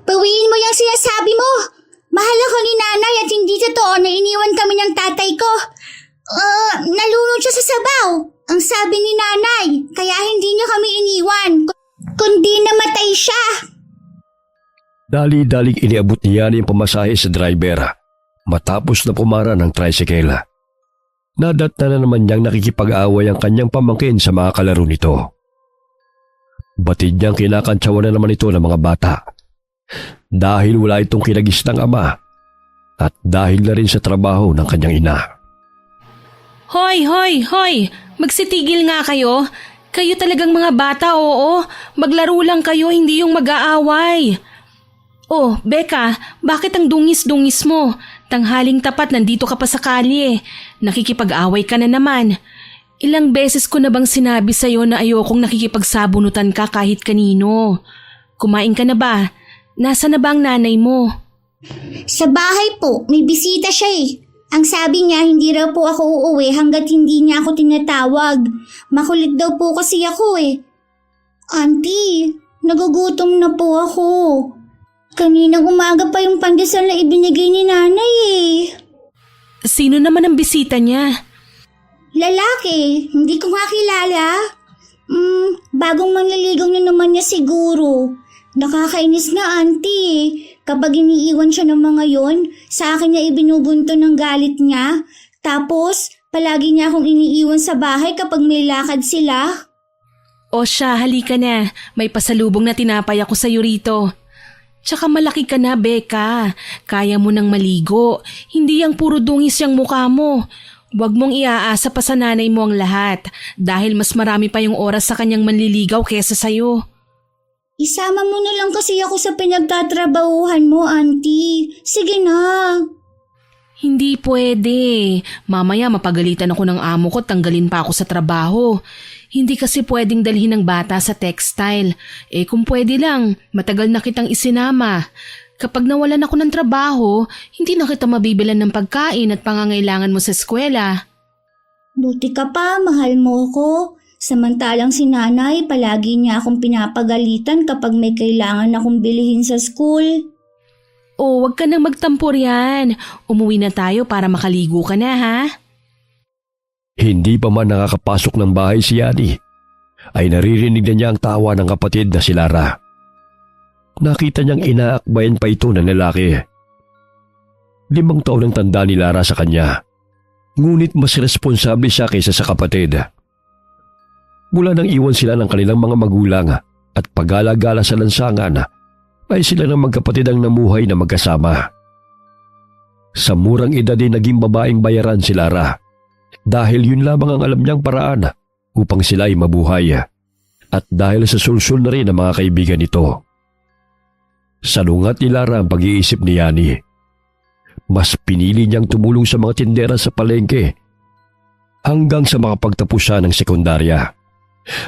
Bawiin mo yung sinasabi mo. Mahal ako ni nanay at hindi totoo na iniwan kami ng tatay ko. Nalunod siya sa sabaw. Ang sabi ni nanay, kaya hindi niya kami iniwan, kundi namatay siya. Dali-daling iniabot niya yung pamasahe sa driver matapos na pumara ng tricycle. Nadatna na naman niyang nakikipag-away ang kanyang pamangkin sa mga kalaro nito. Batid niyang kinakantsawan na naman ito ng mga bata dahil wala itong kinagisnang ama at dahil na rin sa trabaho ng kanyang ina. Hoy! Magsitigil nga kayo. Kayo talagang mga bata, oo. Maglaro lang kayo, hindi yung mag-aaway. Oh, Becca, bakit ang dungis-dungis mo? Tanghaling tapat nandito ka pa sa kalye. Nakikipag-away ka na naman. Ilang beses ko na bang sinabi sa'yo na ayokong nakikipagsabunutan ka kahit kanino? Kumain ka na ba? Nasa na ba ang nanay mo? Sa bahay po, may bisita siya eh. Ang sabi niya, hindi raw po ako uuwi hanggat hindi niya ako tinatawag. Makulit daw po kasi ako eh. Auntie, nagugutom na po ako. Kaninang umaga pa yung pandesal na ibinigay ni nanay eh. Sino naman ang bisita niya? Lalaki, hindi ko nga kilala. Bagong manliligaw na naman niya siguro. Nakakainis nga auntie. Kapag iniiwan siya ng mga yon, sa akin niya ibinubunto ng galit niya. Tapos, palagi niya akong iniiwan sa bahay kapag may lakad sila. O siya, halika na. May pasalubong na tinapay ako sa'yo rito. Tsaka malaki ka na, Becca. Kaya mo nang maligo. Hindi yang puro dungis yung mukha mo. Huwag mong iaasa pa sa nanay mo ang lahat dahil mas marami pa yung oras sa kanyang manliligaw kesa sa'yo. Isama mo na lang kasi ako sa pinagtatrabahuhan mo, auntie. Sige na. Hindi pwede. Mamaya mapagalitan ako ng amo ko, tanggalin pa ako sa trabaho. Hindi kasi pwedeng dalhin ng bata sa textile. Kung pwede lang, matagal na kitang isinama. Kapag nawalan ako ng trabaho, hindi na kita mabibilan ng pagkain at pangangailangan mo sa eskwela. Buti ka pa, mahal mo ko. Samantalang si nanay, palagi niya akong pinapagalitan kapag may kailangan akong bilihin sa school. Oh, wag ka nang magtampor yan. Umuwi na tayo para makaligo ka na, ha? Hindi pa man nakakapasok ng bahay si Yani, ay naririnig na niya ang tawa ng kapatid na si Lara. Nakita niyang inaakbayan pa ito ng lalaki. 5 taon ang tanda ni Lara sa kanya, ngunit mas responsable siya kaysa sa kapatid. Mula nang iwan sila ng kanilang mga magulang at pag-alagala sa lansangan, ay sila ng magkapatid ang namuhay na magkasama. Sa murang edad ay naging babaeng bayaran si Lara dahil yun lamang ang alam niyang paraan upang sila ay mabuhay at dahil sa sulsul na rin ang mga kaibigan nito. Salungat ni Lara ang pag-iisip ni Yani. Mas pinili niyang tumulong sa mga tindera sa palengke hanggang sa makapagtapos siya ng sekundarya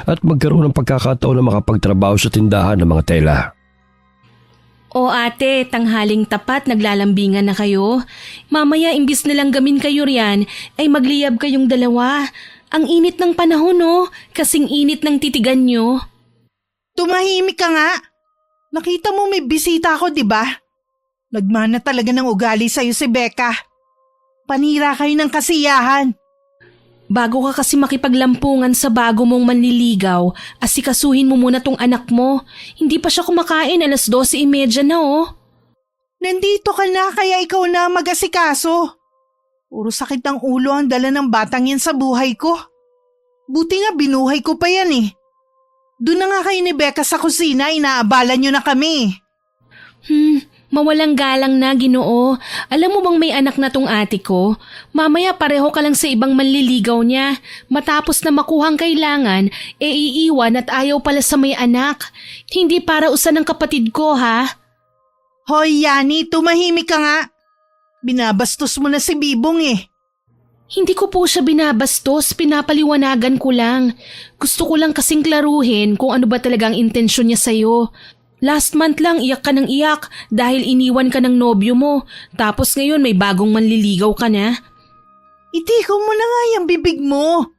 at magkaroon ng pagkakataon na makapagtrabaho sa tindahan ng mga tela. O ate, tanghaling tapat, naglalambingan na kayo. Mamaya imbis nilang gamin kayo riyan, ay magliyab kayong dalawa. Ang init ng panahon, no? Kasing init ng titigan nyo. Tumahimik ka nga. Nakita mo may bisita ako, di ba? Nagmana talaga ng ugali sa'yo si Becca. Panira kayo ng kasiyahan. Bago ka kasi makipaglampungan sa bago mong manliligaw, asikasuhin mo muna tong anak mo. Hindi pa siya kumakain, 12:30 na oh. Nandito ka na kaya ikaw na mag-asikaso. Puro sakit ng ulo ang dala ng batang yan sa buhay ko. Buti nga binuhay ko pa yan eh. Doon na nga kayo ni Becca sa kusina, inaabala nyo na kami. Mawalang galang na, Ginoo. Alam mo bang may anak na tong ate ko? Mamaya pareho ka lang sa ibang manliligaw niya. Matapos na makuhang kailangan, iiwan at ayaw pala sa may anak. Hindi para usan ng kapatid ko, ha? Hoy, Yani, tumahimik ka nga. Binabastos mo na si Bibong eh. Hindi ko po siya binabastos, pinapaliwanagan ko lang. Gusto ko lang kasing klaruhin kung ano ba talagang intensyon niya sa'yo. Last month lang iyak ka ng iyak dahil iniwan ka ng nobyo mo. Tapos ngayon may bagong manliligaw ka na. Itiko mo na nga yung bibig mo.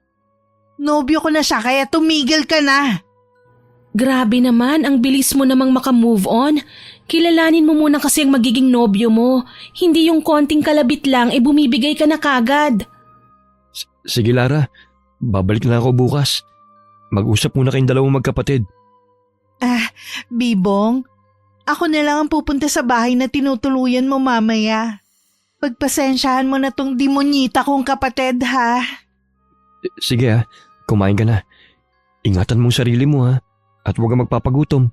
Nobyo ko na siya kaya tumigil ka na. Grabe naman, ang bilis mo namang makamove on. Kilalanin mo muna kasi ang magiging nobyo mo. Hindi yung konting kalabit lang, bumibigay ka na kagad. Sige Lara, babalik na ako bukas. Mag-usap muna kayong dalawang magkapatid. Bibong, ako na lang ang pupunta sa bahay na tinutuluyan mo mamaya. Pagpasensyahan mo na tong demonyita kong kapatid, ha? Sige kumain ka na. Ingatan mong sarili mo at huwag kang magpapagutom.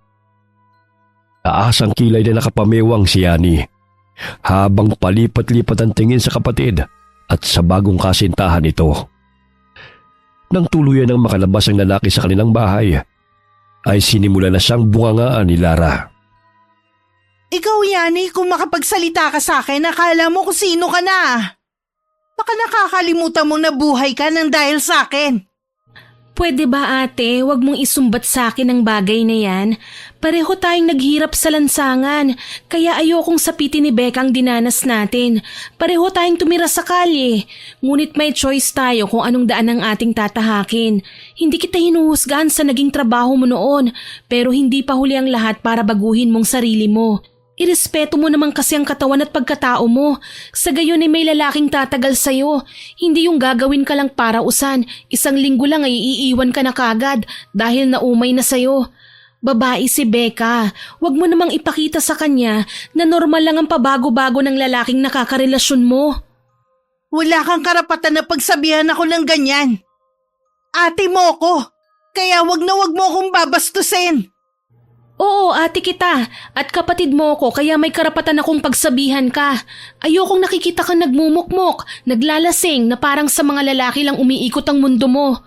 Taas ang kilay na nakapamewang si Yani habang palipat-lipat ang tingin sa kapatid at sa bagong kasintahan nito. Nang tuluyan ng makalabas ang lalaki sa kanilang bahay, ay sinimula na siyang bungangaan ni Lara. Ikaw, Yani, kung makapagsalita ka sa akin, akala mo kung sino ka na. Baka nakakalimutan mo na buhay ka nang dahil sa akin. Pwede ba ate, wag mong isumbat sa akin ang bagay na yan? Pareho tayong naghirap sa lansangan, kaya ayokong sapitin ni Becca ang dinanas natin. Pareho tayong tumira sa kalye, ngunit may choice tayo kung anong daan ang ating tatahakin. Hindi kita hinuhusgahan sa naging trabaho mo noon, pero hindi pa huli ang lahat para baguhin mong sarili mo. Irespeto mo naman kasi ang katawan at pagkatao mo. Sa gayon ay may lalaking tatagal sa'yo. Hindi yung gagawin ka lang para usan. Isang linggo lang ay iiwan ka na kagad dahil naumay na sa'yo. Babae si Becca. Huwag mo namang ipakita sa kanya na normal lang ang pabago-bago ng lalaking nakakarelasyon mo. Wala kang karapatan na pagsabihan ako ng ganyan. Ate mo ko, kaya wag mo akong babastusin. Oo, ate kita. At kapatid mo ko kaya may karapatan akong pagsabihan ka. Ayokong nakikita kang nagmumukmok, naglalasing na parang sa mga lalaki lang umiikot ang mundo mo.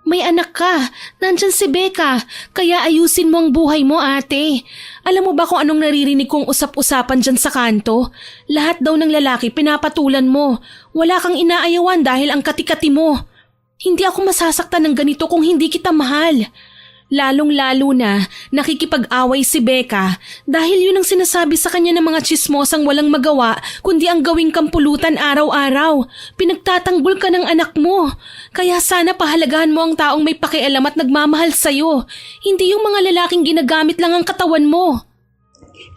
May anak ka. Nandyan si Becca. Kaya ayusin mo ang buhay mo, ate. Alam mo ba kung anong naririnig kong usap-usapan dyan sa kanto? Lahat daw ng lalaki pinapatulan mo. Wala kang inaayawan dahil ang katikati mo. Hindi ako masasaktan ng ganito kung hindi kita mahal. Lalong-lalo na nakikipag-away si Becca dahil yun ang sinasabi sa kanya ng mga tsismosang walang magawa kundi ang gawing kampulutan araw-araw. Pinagtatanggol ka ng anak mo. Kaya sana pahalagahan mo ang taong may pakialam at nagmamahal sa'yo. Hindi yung mga lalaking ginagamit lang ang katawan mo.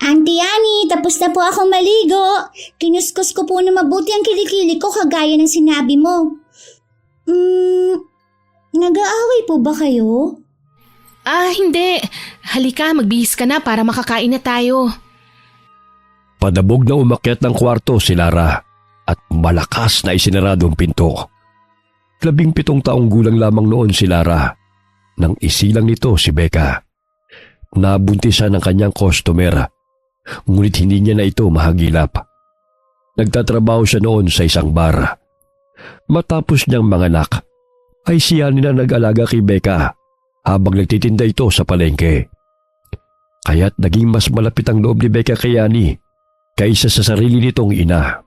Auntie Annie, tapos na po akong maligo. Kinuskus ko po na mabuti ang kilikili ko kagaya ng sinabi mo. Nag-aaway po ba kayo? Hindi. Halika, magbihis ka na para makakain na tayo. Padabog na umakyat ng kwarto si Lara at malakas na isinarado ang pinto. 17 taong gulang lamang noon si Lara nang isilang nito si Becca. Nabuntisan ng kanyang customer, ngunit hindi niya na ito mahagilap. Nagtatrabaho siya noon sa isang bar. Matapos niyang manganak, ay siya na nag-alaga kay Becca habang nagtitinda ito sa palengke. Kaya't naging mas malapit ang loob ni Becca kay Yani kaysa sa sarili nitong ina.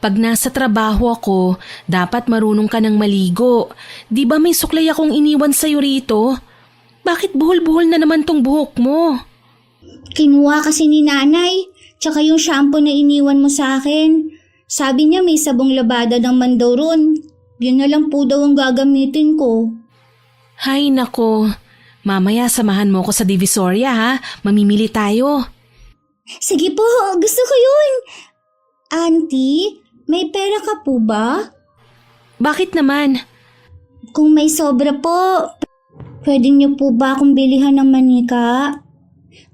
Pag nasa trabaho ako, dapat marunong ka ng maligo. Di ba may suklay akong iniwan sa'yo rito? Bakit buhol-buhol na naman tong buhok mo? Kinuha kasi ni nanay, tsaka yung shampoo na iniwan mo sa akin. Sabi niya may sabong labada naman daw ron. Yun na lang po daw ang gagamitin ko. Hay nako, mamaya samahan mo ko sa Divisoria ha, mamimili tayo. Sige po, gusto ko yun. Auntie, may pera ka po ba? Bakit naman? Kung may sobra po, pwede niyo po ba akong bilihan ng manika?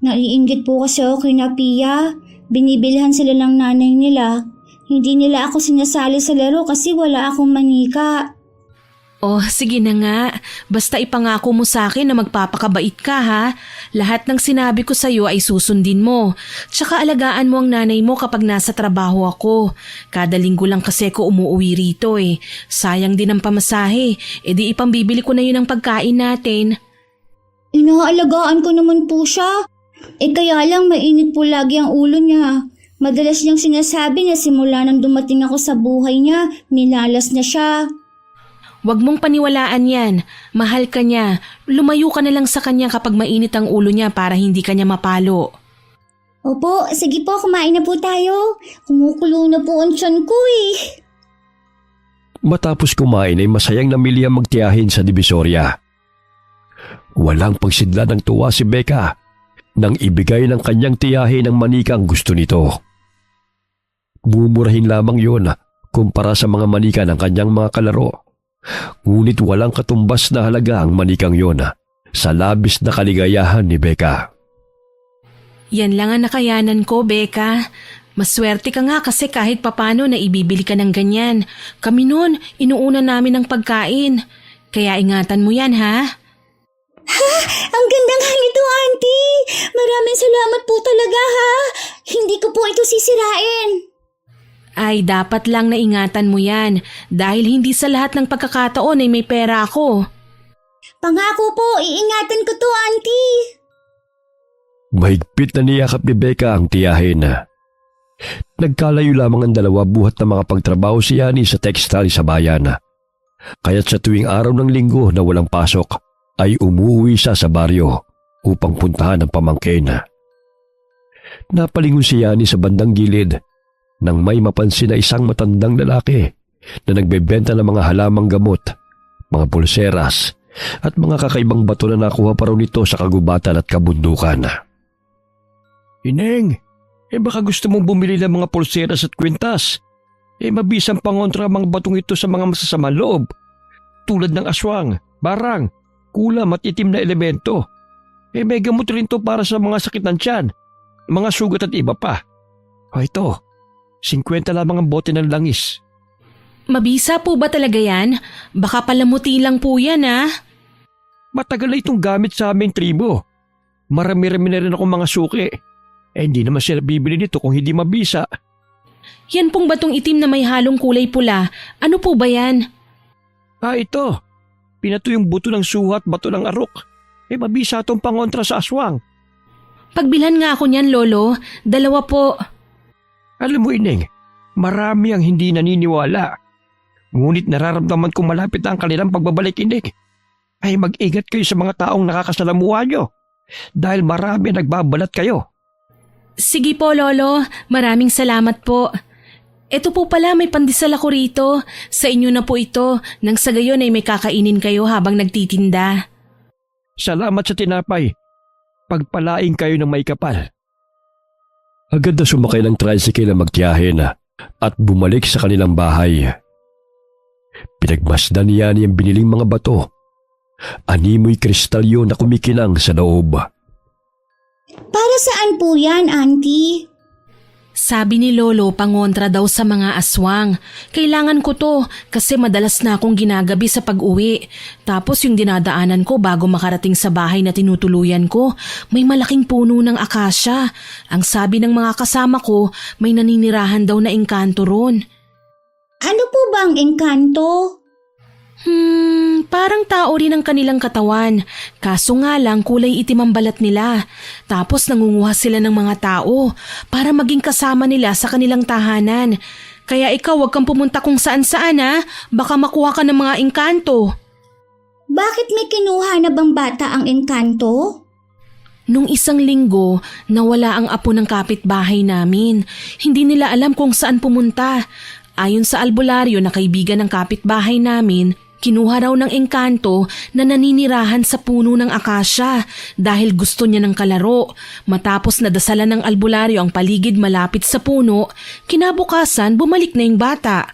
Naiinggit po kasi ako kay Pia. Binibilhan sila ng nanay nila. Hindi nila ako sinasali sa laro kasi wala akong manika. Oh, sige na nga. Basta ipangako mo sa akin na magpapakabait ka ha. Lahat ng sinabi ko sa'yo ay susundin mo. Tsaka alagaan mo ang nanay mo kapag nasa trabaho ako. Kada linggo lang kasi ako umuwi rito eh. Sayang din ang pamasahe. E di ipambibili ko na yun ang pagkain natin. Inaalagaan ko naman po siya. Kaya lang mainit po lagi ang ulo niya. Madalas niyang sinasabi na simula nang dumating ako sa buhay niya, minalas na siya. Huwag mong paniwalaan yan. Mahal ka niya. Lumayo ka na lang sa kanya kapag mainit ang ulo niya para hindi ka niya mapalo. Opo, sige po, kumain na po tayo. Kumukulo na po ang tiyan ko eh. Matapos kumain ay masayang namili ang magtiyahin sa Divisoria. Walang pagsidla ng tuwa si Becca nang ibigay ng kanyang tiyahin ng manika ang gusto nito. Mumurahin lamang yun kumpara sa mga manika ng kanyang mga kalaro. Ngunit walang katumbas na halaga ang manikang yun sa labis na kaligayahan ni Becca. Yan lang ang nakayanan ko, Becca. Maswerte ka nga kasi kahit papano na ibibili ka ng ganyan. Kami noon, inuuna namin ng pagkain. Kaya ingatan mo yan, ha? Ang ganda nga nito, Auntie! Maraming salamat po talaga, ha? Hindi ko po ito sisirain. Ay, dapat lang na ingatan mo yan dahil hindi sa lahat ng pagkakataon ay may pera ako. Pangako po, iingatan ko to, Auntie. Mahigpit na niyakap ni Becca ang tiyahin. Nagkalayo lamang ang dalawa buhat na makapagtrabaho si Yani sa textile sa bayan. Kaya't sa tuwing araw ng linggo na walang pasok ay umuwi siya sa baryo upang puntahan ang pamangkin. Napalingon si Yani sa bandang gilid nang may mapansin na isang matandang lalaki na nagbebenta ng mga halamang gamot, mga pulseras at mga kakaibang bato na nakuha pa raw nito sa kagubatan at kabundukan. Ineng, baka gusto mong bumili ng mga pulseras at kwintas. Mabisang pangontra ang mga batong ito sa mga masasamang loob, tulad ng aswang, barang, kulam at itim na elemento. May gamot rin to para sa mga sakit ng tiyan, mga sugat at iba pa. Ito, 50 lamang ang bote ng langis. Mabisa po ba talaga yan? Baka palamuti lang po yan, ha? Matagal na itong gamit sa aming tribo. Marami-rami na rin akong mga suki. Hindi naman sila bibili nito kung hindi mabisa. Yan pong batong itim na may halong kulay pula. Ano po ba yan? Ito. Pinato yung buto ng suha at bato ng arok. Mabisa itong pangontra sa aswang. Pagbilhan nga ako niyan, Lolo. 2 po. Alam mo, Ineng, marami ang hindi naniniwala. Ngunit nararamdaman kong malapit na ang kanilang pagbabalik, Ineng. Ay mag-ingat kayo sa mga taong nakakasalamuha nyo dahil marami nagbabalat kayo. Sige po, Lolo. Maraming salamat po. Ito po pala, may pandesal ako rito. Sa inyo na po ito. Nang sa gayon ay may kakainin kayo habang nagtitinda. Salamat sa tinapay. Pagpalaing kayo ng may kapal. Agad na sumakay ng tricycle na magtiyahin at bumalik sa kanilang bahay. Pinagmasdan niya ang biniling mga bato. Animoy kristalyo na kumikinang sa loob. Para saan po yan, Auntie? Sabi ni Lolo, pangontra daw sa mga aswang. Kailangan ko to kasi madalas na akong ginagabi sa pag-uwi. Tapos yung dinadaanan ko bago makarating sa bahay na tinutuluyan ko, may malaking puno ng akasya. Ang sabi ng mga kasama ko, may naninirahan daw na engkanto ron. Ano po ba ang engkanto? Parang tao rin ang kanilang katawan. Kaso nga lang kulay itim ang balat nila. Tapos nangunguha sila ng mga tao para maging kasama nila sa kanilang tahanan. Kaya ikaw wag kang pumunta kung saan-saan, ha. Baka makuha ka ng mga engkanto. Bakit may kinuha na bang bata ang engkanto? Nung 1 linggo, nawala ang apo ng kapitbahay namin. Hindi nila alam kung saan pumunta. Ayon sa albularyo na kaibigan ng kapitbahay namin, kinuha raw ng engkanto na naninirahan sa puno ng akasya dahil gusto niya ng kalaro. Matapos nadasalan ng albularyo ang paligid malapit sa puno, kinabukasan bumalik na yung bata.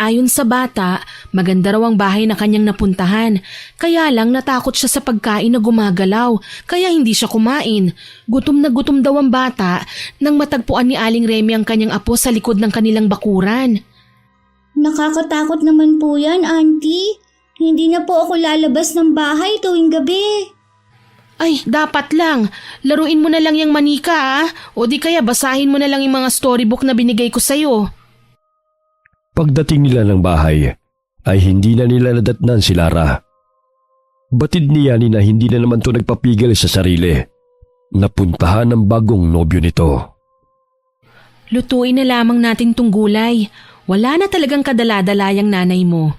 Ayon sa bata, maganda raw ang bahay na kanyang napuntahan. Kaya lang natakot siya sa pagkain na gumagalaw, kaya hindi siya kumain. Gutom na gutom daw ang bata nang matagpuan ni Aling Remy ang kanyang apo sa likod ng kanilang bakuran. Nakakatakot naman po yan, Auntie. Hindi na po ako lalabas ng bahay tuwing gabi. Ay, dapat lang. Laruin mo na lang yung manika, ha? O di kaya basahin mo na lang yung mga storybook na binigay ko sa'yo. Pagdating nila ng bahay, ay hindi na nila nadatnan si Lara. Batid ni Yani na hindi na naman to nagpapigil sa sarili. Napuntahan ng bagong nobyo nito. Lutuin na lamang natin tong gulay. Wala na talagang kadala-dalayang nanay mo.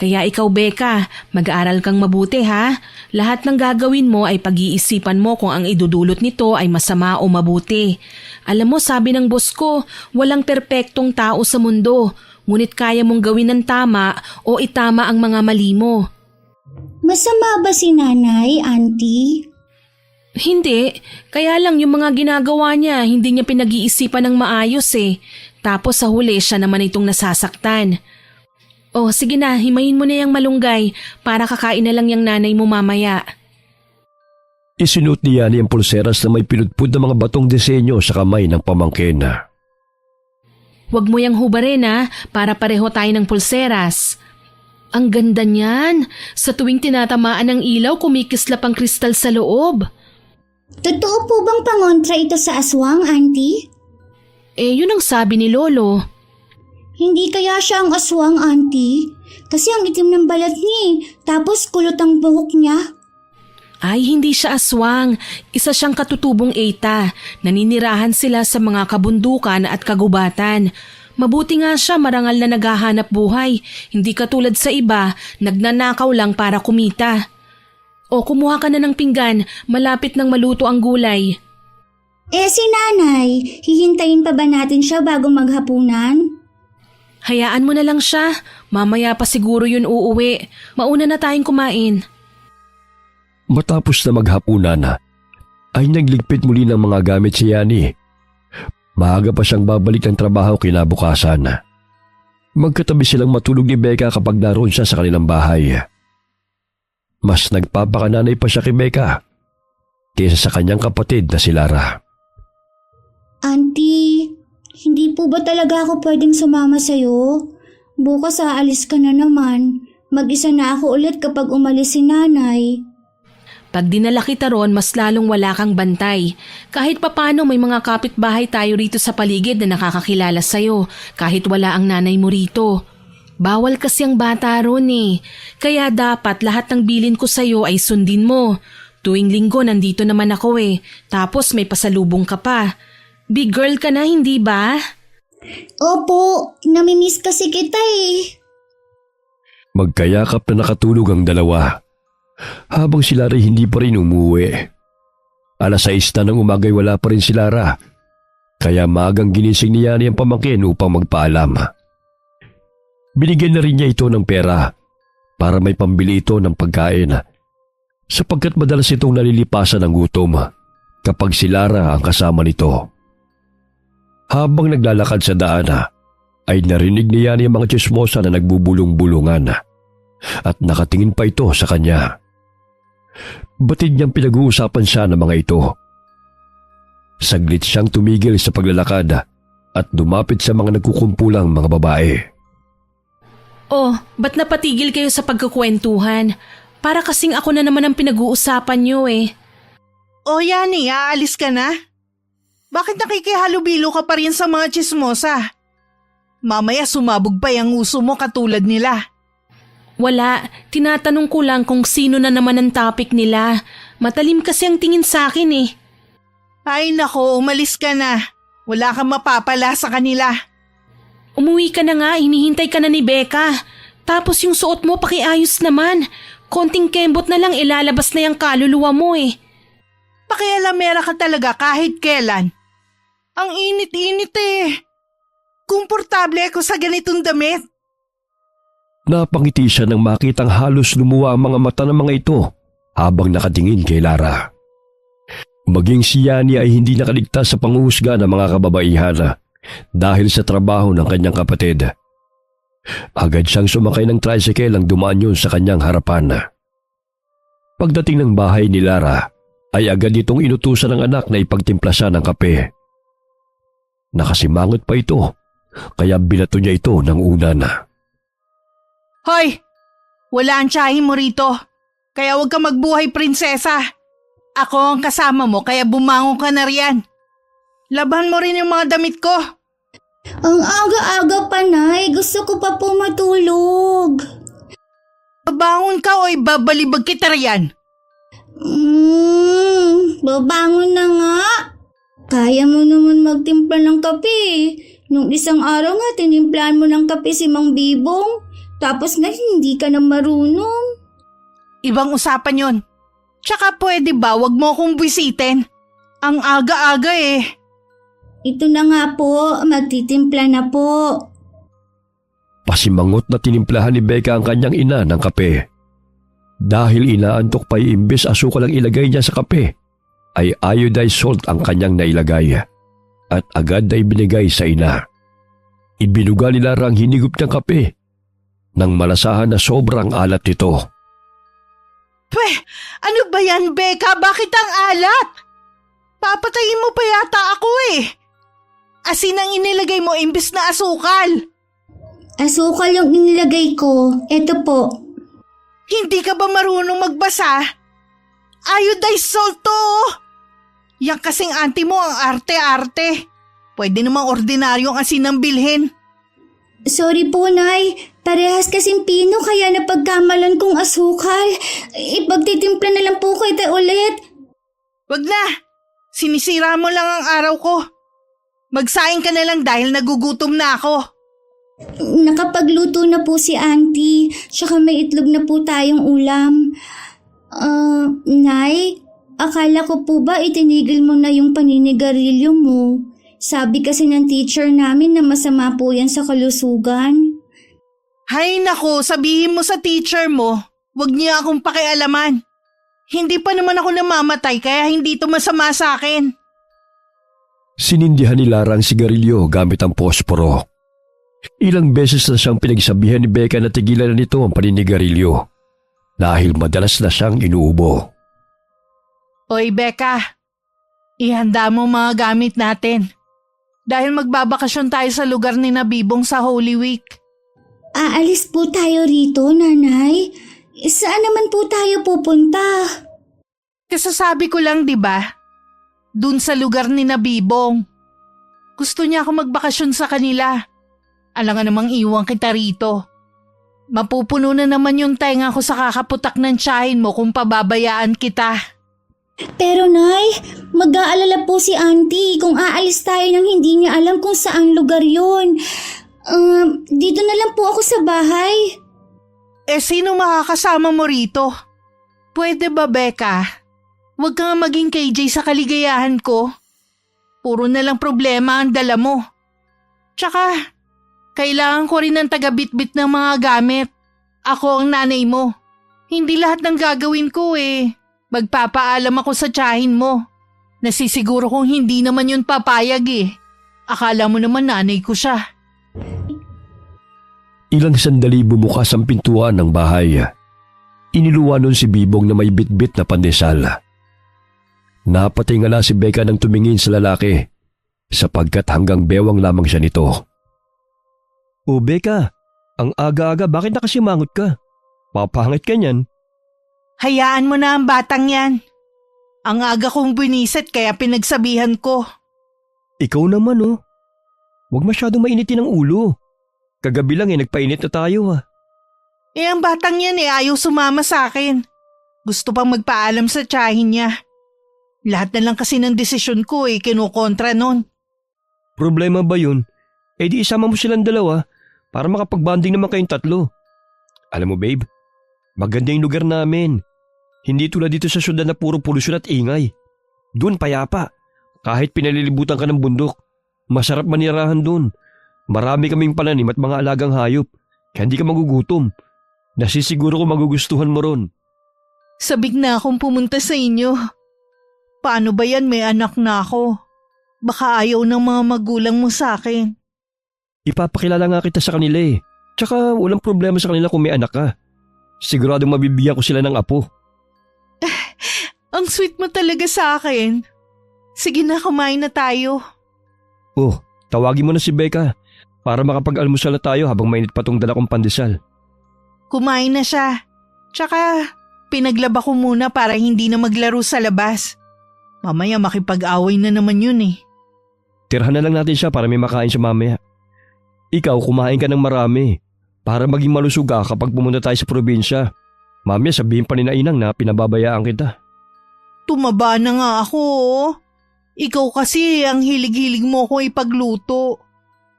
Kaya ikaw, Becca, mag-aaral kang mabuti, ha? Lahat ng gagawin mo ay pag-iisipan mo kung ang idudulot nito ay masama o mabuti. Alam mo, sabi ng boss ko, walang perpektong tao sa mundo, ngunit kaya mong gawin ng tama o itama ang mga mali mo. Masama ba si nanay, auntie? Hindi, kaya lang yung mga ginagawa niya, hindi niya pinag-iisipan ng maayos eh. Tapos sa huli siya naman itong nasasaktan. Oh, sige na, himayin mo na yung malunggay para kakain na lang yung nanay mo mamaya. Isinuot ni Yani ang pulseras na may pinudpud na mga batong disenyo sa kamay ng pamangkin. Huwag mo yang hubarin para pareho tayo ng pulseras. Ang ganda niyan. Sa tuwing tinatamaan ng ilaw, kumikislap ang kristal sa loob. Totoo po bang pangontra ito sa aswang, auntie? Yun ang sabi ni Lolo. Hindi kaya siya ang aswang, auntie? Kasi ang itim ng balat niya, tapos kulot ang buhok niya. Ay, hindi siya aswang. Isa siyang katutubong Eta. Naninirahan sila sa mga kabundukan at kagubatan. Mabuti nga siya marangal na naghahanap buhay. Hindi katulad sa iba, nagnanakaw lang para kumita. O, kumuha ka na ng pinggan. Malapit nang maluto ang gulay. Si nanay, hihintayin pa ba natin siya bago maghapunan? Hayaan mo na lang siya. Mamaya pa siguro yun uuwi. Mauna na tayong kumain. Matapos na maghapunan, ay nagligpit muli ng mga gamit si Yani. Maaga pa siyang babalik ng trabaho kinabukasan. Magkatabi silang matulog ni Becca kapag naroon siya sa kanilang bahay. Mas nagpapakananay pa siya kay Becca kaysa sa kanyang kapatid na si Lara. Auntie, hindi po ba talaga ako pwedeng sumama sa'yo? Bukas aalis ka na naman. Mag-isa na ako ulit kapag umalis si nanay. Pag dinala kita ron, mas lalong wala kang bantay. Kahit papano may mga kapitbahay tayo rito sa paligid na nakakakilala sa'yo kahit wala ang nanay mo rito. Bawal kasi ang bata ron eh. Kaya dapat lahat ng bilin ko sa'yo ay sundin mo. Tuwing linggo nandito naman ako eh. Tapos may pasalubong ka pa. Big girl ka na, hindi ba? Opo, namimiss kasi kita eh. Magkayakap na nakatulog ang dalawa. Habang si Lara hindi pa rin umuwi. 6:00 na ng umagay wala pa rin si Lara. Kaya maagang ginising ni Yani ang pamangkin upang magpaalam. Binigyan na rin niya ito ng pera para may pambili ito ng pagkain. Sapagkat madalas itong nalilipasan ng gutom kapag si Lara ang kasama nito. Habang naglalakad sa daan ay narinig ni Yani ang mga tsismosa na nagbubulong-bulungan at nakatingin pa ito sa kanya. Batid niyang pinag-uusapan siya ng mga ito. Saglit siyang tumigil sa paglalakad at dumapit sa mga nagkukumpulang mga babae. Oh, ba't napatigil kayo sa pagkukwentuhan? Para kasing ako na naman ang pinag-uusapan niyo eh. O Yani, aalis ka na? Bakit nakikihalubilo ka pa rin sa mga tsismosa? Mamaya sumabog pa yung uso mo katulad nila. Wala, tinatanong ko lang kung sino na naman ang topic nila. Matalim kasi ang tingin sa akin eh. Ay nako, umalis ka na. Wala kang mapapala sa kanila. Umuwi ka na nga, hinihintay ka na ni Becca. Tapos yung suot mo pakiayos naman. Konting kembot na lang ilalabas na yung kaluluwa mo eh. Pakialamera ka talaga kahit kailan. Ang init-init eh. Komportable ako sa ganitong damit. Napangiti siya nang makitang halos lumuwa ang mga mata ng mga ito habang nakatingin kay Lara. Maging si Yani ay hindi nakaligtas sa panghuhusga ng mga kababaihan dahil sa trabaho ng kanyang kapatid. Agad siyang sumakay ng tricycle ang dumaan yun sa kanyang harapan. Pagdating ng bahay ni Lara ay agad itong inutusan ng anak na ipagtimpla siya ng kape. Nakasimangot pa ito kaya binato niya ito ng unan. Hoy! Wala ang tiyahin mo rito. Kaya huwag ka magbuhay prinsesa. Ako ang kasama mo kaya bumangon ka na riyan. Laban mo rin yung mga damit ko. Ang aga-aga pa, Nay. Gusto ko pa po matulog. Babangon ka o ibabalibag kita riyan. Babangon na nga. Kaya mo naman magtimpla ng kape. Nung isang araw nga, tinimplahan mo ng kape si Mang Bibong. Tapos ngayon hindi ka na marunong. Ibang usapan yon. Tsaka pwede ba wag mo akong bisitin? Ang aga-aga eh. Ito na nga po, magtitimpla na po. Pasimangot na tinimplahan ni Becca ang kanyang ina ng kape. Dahil inaantok pa imbes asukal ang ilagay niya sa kape, ay iodized salt ang kanyang nailagay at agad ay binigay sa ina. Ibinuga ni Lara ang hinigup ng kape nang malasahan na sobrang alat nito. Pweh, ano ba yan, Becca? Bakit ang alat? Papatayin mo pa yata ako eh. Asin ang inilagay mo imbis na asukal. Asukal yung inilagay ko. Eto po. Hindi ka ba marunong magbasa? Iodized salt to. Yang kasing auntie mo ang arte-arte. Pwede namang ordinaryong asin ang bilhin. Sorry po, Nay. Parehas kasing pino kaya napagkamalan kong asukal. Ipagtitimpla na lang po kita ulit. Wag na. Sinisira mo lang ang araw ko. Magsaing ka na lang dahil nagugutom na ako. Nakapagluto na po si Auntie. Tsaka may itlog na po tayong ulam. Nay, akala ko po ba itinigil mo na yung paninigarilyo mo? Sabi kasi ng teacher namin na masama po yan sa kalusugan. Hay nako, sabihin mo sa teacher mo, wag niya akong pakialaman. Hindi pa naman ako namamatay kaya hindi ito masama sa akin. Sinindihan ni Lara ang sigarilyo gamit ang posporo. Ilang beses na siyang pinagsabihan ni Becca na tigilan na nito ang paninigarilyo dahil madalas na siyang inuubo. Oy Becca, ihanda mo mga gamit natin. Dahil magbabakasyon tayo sa lugar ni Nabibong sa Holy Week. Aalis po tayo rito, Nanay. Saan naman po tayo pupunta? Kasasabi ko lang, di ba? Dun sa lugar ni Nabibong. Gusto niya ako magbakasyon sa kanila. Alangan namang iwan kita rito. Mapupuno na naman yung tenga ko sa kakaputak ng tiyahin mo kung pababayaan kita. Pero Nay, mag-aalala po si Auntie kung aalis tayo nang hindi niya alam kung saang lugar yun. Dito na lang po ako sa bahay. Sino makakasama mo rito? Pwede ba, Becca? Huwag kang maging KJ sa kaligayahan ko. Puro na lang problema ang dala mo. Tsaka, kailangan ko rin ng taga-bitbit ng mga gamit. Ako ang nanay mo. Hindi lahat ng gagawin ko eh. Magpapaalam ako sa tiyahin mo. Nasisiguro kong hindi naman yun papayag eh. Akala mo naman nanay ko siya. Ilang sandali bumukas ang pintuan ng bahay. Iniluwa nun si Bibong na may bitbit na pandesal. Napatingala si Becca nang tumingin sa lalaki sapagkat hanggang bewang lamang siya nito. O Becca, ang aga-aga bakit nakasimangot ka? Papangit ka niyan. Hayaan mo na ang batang yan. Ang aga kong biniset kaya pinagsabihan ko. Ikaw naman oh. Huwag masyadong mainitin ang ulo. Kagabi lang nagpainit na tayo ah. Ang batang yan ayaw sumama sa akin. Gusto pang magpaalam sa tiyahin niya. Lahat na lang kasi ng desisyon ko kinukontra nun. Problema ba yun? Di isama mo silang dalawa para makapagbanding naman kayong tatlo. Alam mo babe, maganda yung lugar namin. Hindi tulad dito sa syudad na puro polusyon at ingay. Doon payapa. Kahit pinalilibutan ka ng bundok, masarap manirahan doon. Marami kaming pananim at mga alagang hayop. Kaya hindi ka magugutom. Nasisiguro ko magugustuhan mo ron. Sabik na akong pumunta sa inyo. Paano ba yan, may anak na ako? Baka ayaw ng mga magulang mo sa akin. Ipapakilala nga kita sa kanila eh. Tsaka walang problema sa kanila kung may anak ka. Siguradong mabibigyan ko sila ng apo. Ang sweet mo talaga sa akin. Sige na, kumain na tayo. Oh, tawagin mo na si Becca para makapag-almusal na tayo habang mainit pa tong dala kong pandesal. Kumain na siya. Tsaka, pinaglaba ko muna para hindi na maglaro sa labas. Mamaya makipag-away na naman yun eh. Tirhan na lang natin siya para may makain siya mamaya. Ikaw kumain ka ng marami para maging malusog ka kapag pumunta tayo sa probinsya. Mamaya sabihin pa ni Nainang na pinababayaan kita. Tumaba na nga ako oh. Ikaw kasi ang hilig-hilig mo ko ipagluto.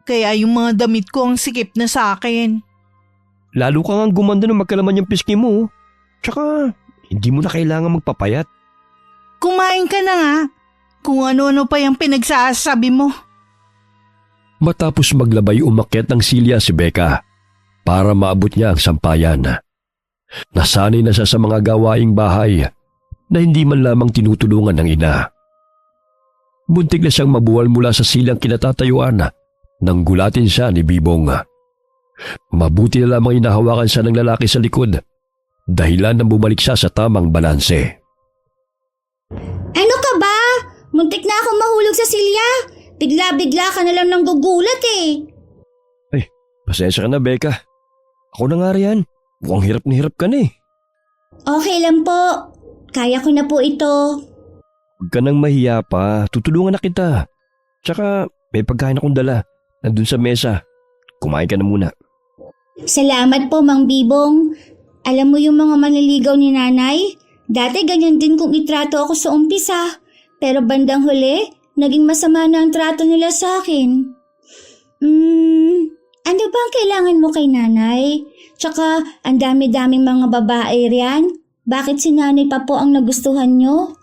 Kaya yung mga damit ko ang sikip na sa akin. Lalo ka nga gumanda nung magkalaman yung pisngi mo. Tsaka hindi mo na kailangan magpapayat. Kumain ka na nga. Kung ano-ano pa yung pinagsasabi mo. Matapos maglabay umakyat ng silya si Becca para maabot niya ang sampayan. Nasanay na siya sa mga gawaing bahay na hindi man lamang tinutulungan ng ina. Muntik na siyang mabuwal mula sa silang kinatatayuan nang gulatin siya ni Bibong. Mabuti na lamang inahawakan siya ng lalaki sa likod, dahilan nang bumalik siya sa tamang balanse. Ano ka ba? Muntik na akong mahulog sa silya. Bigla-bigla ka na lang nang gugulat eh. Ay, pasensya ka na, Becca. Ako na nga riyan. Mukhang hirap na hirap ka na eh. Okay lang po. Kaya ko na po ito. Huwag ka nang mahiya pa. Tutulungan na kita. Tsaka may pagkain akong dala. Nandun sa mesa. Kumain ka na muna. Salamat po, Mang Bibong. Alam mo yung mga manliligaw ni nanay? Dati ganyan din kung itrato ako sa umpisa. Pero bandang huli, naging masama na ang trato nila sa akin. Ano ba ang kailangan mo kay nanay? Tsaka, ang dami-daming mga babae riyan. Bakit si nanay pa po ang nagustuhan nyo?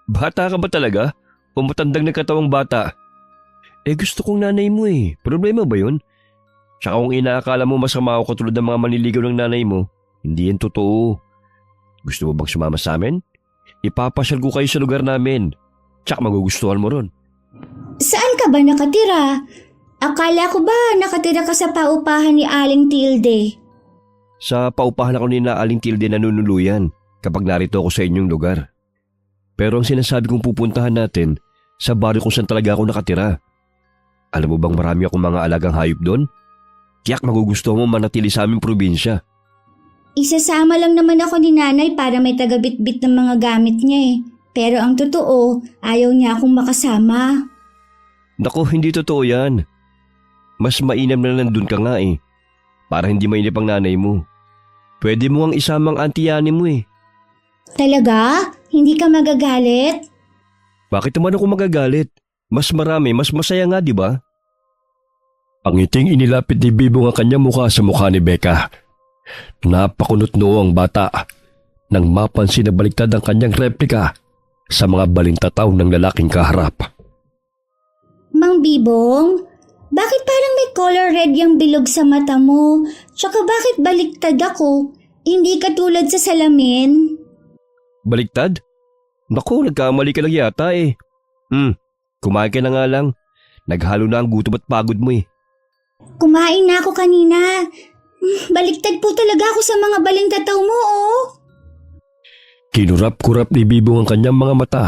Bata ka ba talaga? O matandang nagkatawang bata? Gusto kong nanay mo eh. Problema ba yun? Tsaka kung inaakala mo masama ako katulad ng mga manliligaw ng nanay mo, hindi yan totoo. Gusto mo bang sumama sa amin? Ipapasyal ko kayo sa lugar namin. Tsaka magugustuhan mo ron. Saan ka ba nakatira? Akala ko ba nakatira ka sa paupahan ni Aling Tilde? Sa paupahan ako ni na Aling Tilde nanunuluyan kapag narito ako sa inyong lugar. Pero ang sinasabi kong pupuntahan natin, sa baryo kung saan talaga ako nakatira. Alam mo bang marami akong mga alagang hayop doon? Tiyak magugustuhan mo manatili sa aming probinsya. Isasama lang naman ako ni nanay para may tagabitbit ng mga gamit niya eh. Pero ang totoo, ayaw niya akong makasama. Naku, hindi totoo yan. Mas mainam na nandun ka nga eh. Para hindi mainip ang nanay mo. Pwede mo ang isamang antiyani mo eh. Talaga? Hindi ka magagalit? Bakit naman ako magagalit? Mas marami, mas masaya nga, di ba? Ang ngiting inilapit ni Bibong ang kanyang mukha sa mukha ni Becca. Napakunot noo ang bata nang mapansin na baliktad ang kanyang replika sa mga balintataw ng lalaking kaharap. Mang Bibong, bakit parang may color red yung bilog sa mata mo? Tsaka bakit baliktad ako? Hindi katulad sa salamin? Baliktad? Naku, nagkamali ka lang yata eh. Kumain ka na nga lang. Naghalo na ang gutom at pagod mo eh. Kumain na ako kanina. Baliktad po talaga ako sa mga balintataw mo, oh. Kinurap-kurap ni Bibong ang kanyang mga mata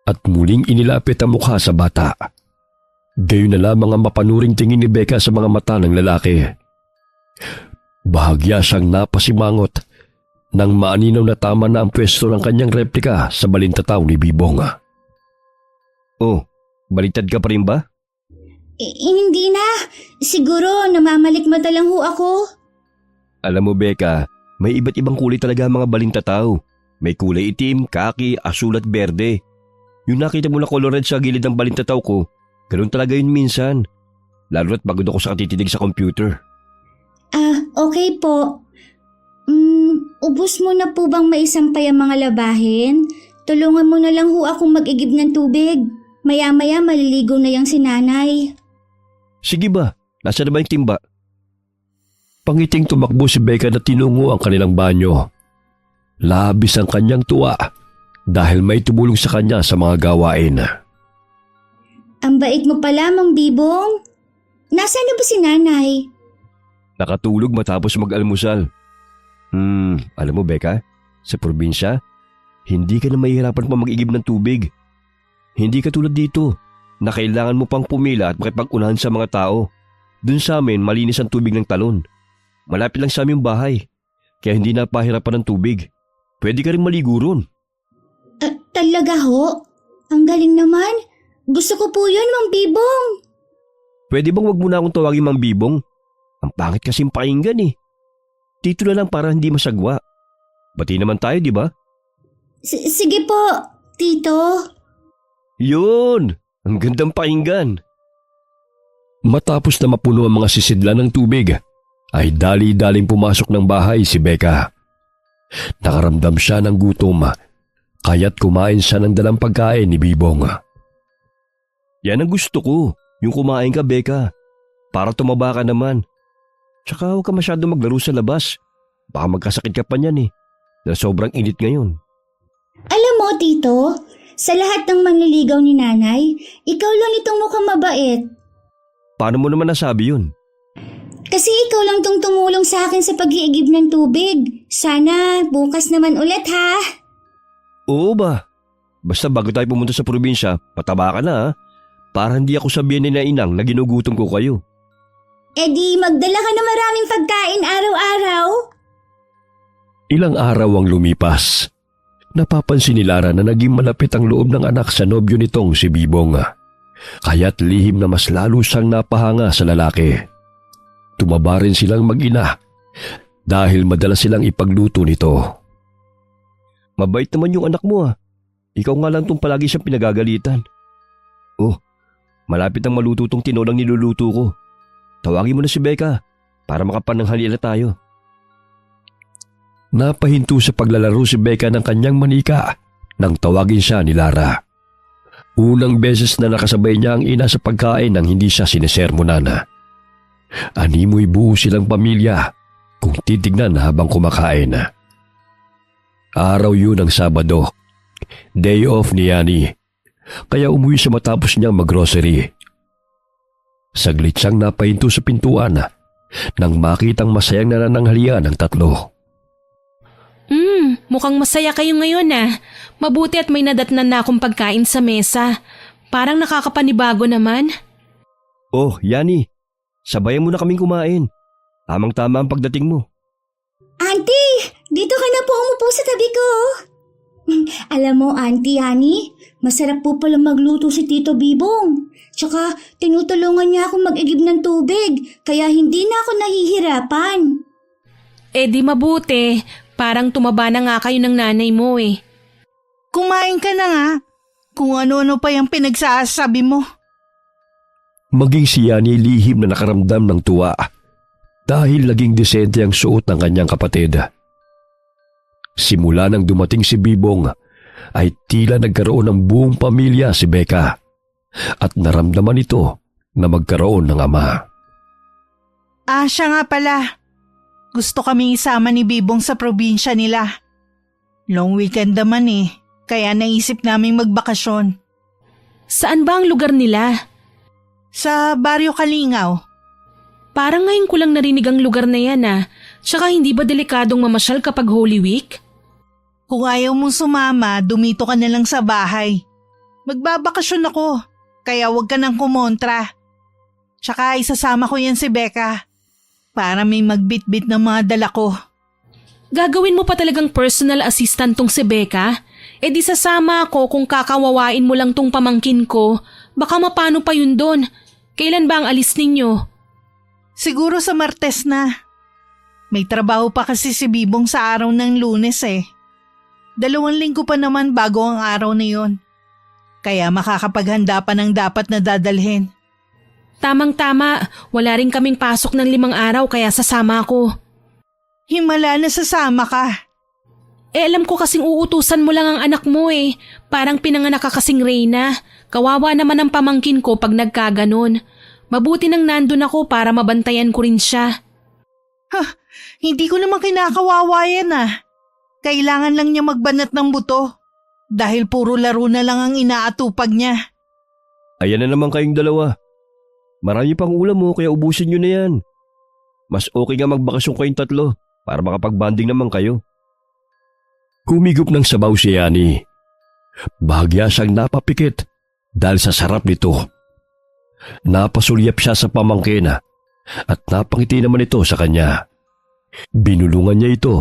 at muling inilapit ang mukha sa bata. Gayon na lamang ang mapanuring tingin ni Becca sa mga mata ng lalaki. Bahagya siyang napasimangot nang maaninaw na tama na ang pwesto ng kanyang replika sa balintataw ni Bibong. Oh, baliktad ka pa rin ba? Hindi na. Siguro namamalikmata lang ho ako. Alam mo Becca, may iba't ibang kulay talaga ang mga balintataw. May kulay itim, kaki, asul at berde. Yung nakita mo na color red sa gilid ng balintataw ko, ganoon talaga yun minsan. Lalo na't pagod ako sa katitinig sa computer. Okay po. Ubus mo na po bang maisampay ang mga labahin? Tulungan mo na lang ho akong mag-igib ng tubig. Maya-maya maliligo na yung si nanay. Sige ba? Nasa na ba yung timba? Pangiting tumakbo si Becca na tinungo ang kanilang banyo. Labis ang kanyang tuwa dahil may tumulong sa kanya sa mga gawain. Ang bait mo pala, Mang Bibong. Nasaan na ba si nanay? Nakatulog matapos mag-almusal. Alam mo Becca, sa probinsya, hindi ka na mahihirapan pa mag-igib ng tubig. Hindi ka tulad dito na kailangan mo pang pumila at makipag-unahan sa mga tao. Dun sa amin, malinis ang tubig ng talon. Malapit lang sa aming bahay, kaya hindi na pahirapan ng tubig. Pwede ka rin maligo ron. Talaga ho? Ang galing naman. Gusto ko po yun, Mang Bibong. Pwede bang wag mo na akong tawagin Mang Bibong? Ang pangit kasing pakinggan eh. Tito na lang para hindi masagwa. Bati naman tayo, di ba? Sige po, Tito. Yun! Ang gandang pakinggan. Matapos na mapuno ang mga sisidlan ng tubig, ay dali-daling pumasok ng bahay si Becca. Nakaramdam siya ng gutom, kaya't kumain siya ng dalang pagkain ni Bibong. Yan ang gusto ko, yung kumain ka Becca, para tumaba ka naman. Tsaka huwag ka masyado maglaro sa labas. Baka magkasakit ka pa niyan dahil sobrang init ngayon. Alam mo, Tito, sa lahat ng manliligaw ni nanay, ikaw lang itong mukhang mabait. Paano mo naman nasabi yun? Kasi ikaw lang tong tumulong sa akin sa pag-iigib ng tubig. Sana bukas naman ulit ha. Oo ba? Basta bago tayo pumunta sa probinsya, pataba ka na para hindi ako sabihin ni na inang na ginugutom ko kayo. E di magdala ka na maraming pagkain araw-araw. Ilang araw ang lumipas. Napapansin ni Lara na naging malapit ang loob ng anak sa nobyo nitong si Bibong. Kaya't lihim na mas lalo siyang napahanga sa lalaki. Tumaba rin silang mag-ina dahil madalas silang ipagluto nito. Mabait naman yung anak mo Ikaw nga lang tong palagi siyang pinagagalitan. Oh, malapit ang maluto tong tinolang niluluto ko. Tawagin mo na si Becca para makapananghalian na tayo. Napahinto sa paglalaro si Becca ng kanyang manika nang tawagin siya ni Lara. Unang beses na nakasabay niya ang ina sa pagkain nang hindi siya sinesermonan. Animoy buo silang pamilya kung titignan habang kumakain. Araw yun ng Sabado, day off ni Yani, kaya umuwi siya matapos niyang maggrocery. Saglit siyang napahinto sa pintuan nang makitang masayang nanananghalian ng tatlo. Mukhang masaya kayo ngayon Mabuti at may nadatnan na akong pagkain sa mesa. Parang nakakapanibago naman. Oh, Yani, sabayan mo na kaming kumain. Tamang-tama ang pagdating mo. Auntie, dito ka na po umupo sa tabi ko. Alam mo, Auntie Yani, masarap po pala magluto si Tito Bibong. Tsaka tinutulungan niya akong mag-igib ng tubig, kaya hindi na ako nahihirapan. Eh di mabuti. Parang tumaba na nga kayo ng nanay mo Kumain ka na nga. Kung ano-ano pa yung pinagsasabi mo. Maging si Yani lihim na nakaramdam ng tuwa dahil naging disente ang suot ng kanyang kapatid. Simula nang dumating si Bibong ay tila nagkaroon ng buong pamilya si Becca at naramdaman ito na magkaroon ng ama. Siya nga pala. Gusto kaming isama ni Bibong sa probinsya nila. Long weekend naman kaya naisip naming magbakasyon. Saan ba ang lugar nila? Sa Baryo Kalingaw. Parang ngayon ko lang narinig ang lugar na yan Tsaka hindi ba delikadong mamasyal kapag Holy Week? Kung ayaw mong sumama, dumito ka na lang sa bahay. Magbabakasyon ako, kaya huwag ka nang kumontra. Tsaka isasama ko yan si Becca. Para may magbitbit ng mga dala ko. Gagawin mo pa talagang personal assistant tong si Becca? E di sasama ako kung kakawawain mo lang tong pamangkin ko. Baka mapano pa yun doon. Kailan ba ang alis ninyo? Siguro sa Martes na. May trabaho pa kasi si Bibong sa araw ng Lunes 2 linggo pa naman bago ang araw na yun. Kaya makakapaghanda pa ng dapat na dadalhin. Tamang-tama, wala rin kaming pasok ng 5 araw kaya sasama ako. Himala na sasama ka. Alam ko kasing uutusan mo lang ang anak mo Parang pinanganak ka kasing reyna. Kawawa naman ang pamangkin ko pag nagkaganon. Mabuti nang nandun ako para mabantayan ko rin siya. Hindi ko naman kinakawawa yan Kailangan lang niya magbanat ng buto. Dahil puro laro na lang ang inaatupag niya. Ayan na naman kayong dalawa. Marami pang ulam mo kaya ubusin nyo na yan. Mas okay nga magbakasyon kayong tatlo para makapag-banding naman kayo. Kumigop ng sabaw si Yani. Bahagya siyang napapikit dahil sa sarap nito. Napasulyap siya sa pamangkin at napangiti naman ito sa kanya. Binulungan niya ito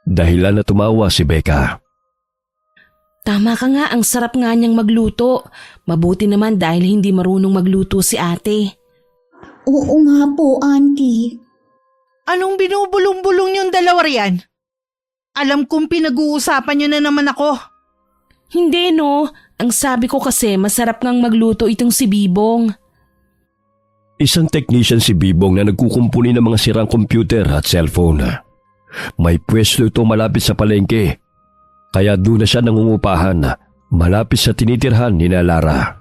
dahilan na tumawa si Becca. Tama ka nga, ang sarap nga niyang magluto. Mabuti naman dahil hindi marunong magluto si ate. Oo nga po, Auntie. Anong binubulong-bulong yung dalawa riyan? Alam kong pinag-uusapan niyo na naman ako. Hindi ang sabi ko kasi masarap ngang magluto itong si Bibong. Isang technician si Bibong na nagkukumpuni ng mga sirang computer at cellphone. May pwesto ito malapit sa palengke. Kaya doon na siya nangungupahan malapit sa tinitirhan ni Lara.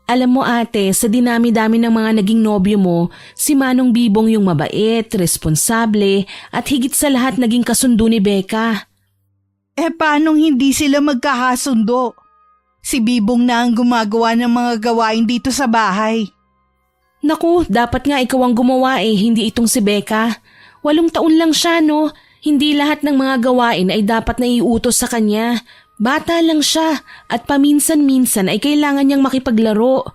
Alam mo ate, sa dinami-dami ng mga naging nobyo mo, si Manong Bibong yung mabait, responsable, at higit sa lahat naging kasundo ni Becca. Paanong hindi sila magkakasundo? Si Bibong na ang gumagawa ng mga gawain dito sa bahay. Naku, dapat nga ikaw ang gumawa hindi itong si Becca. 8 taon lang siya, no? Hindi lahat ng mga gawain ay dapat naiutos sa kanya. Bata lang siya at paminsan-minsan ay kailangan niyang makipaglaro.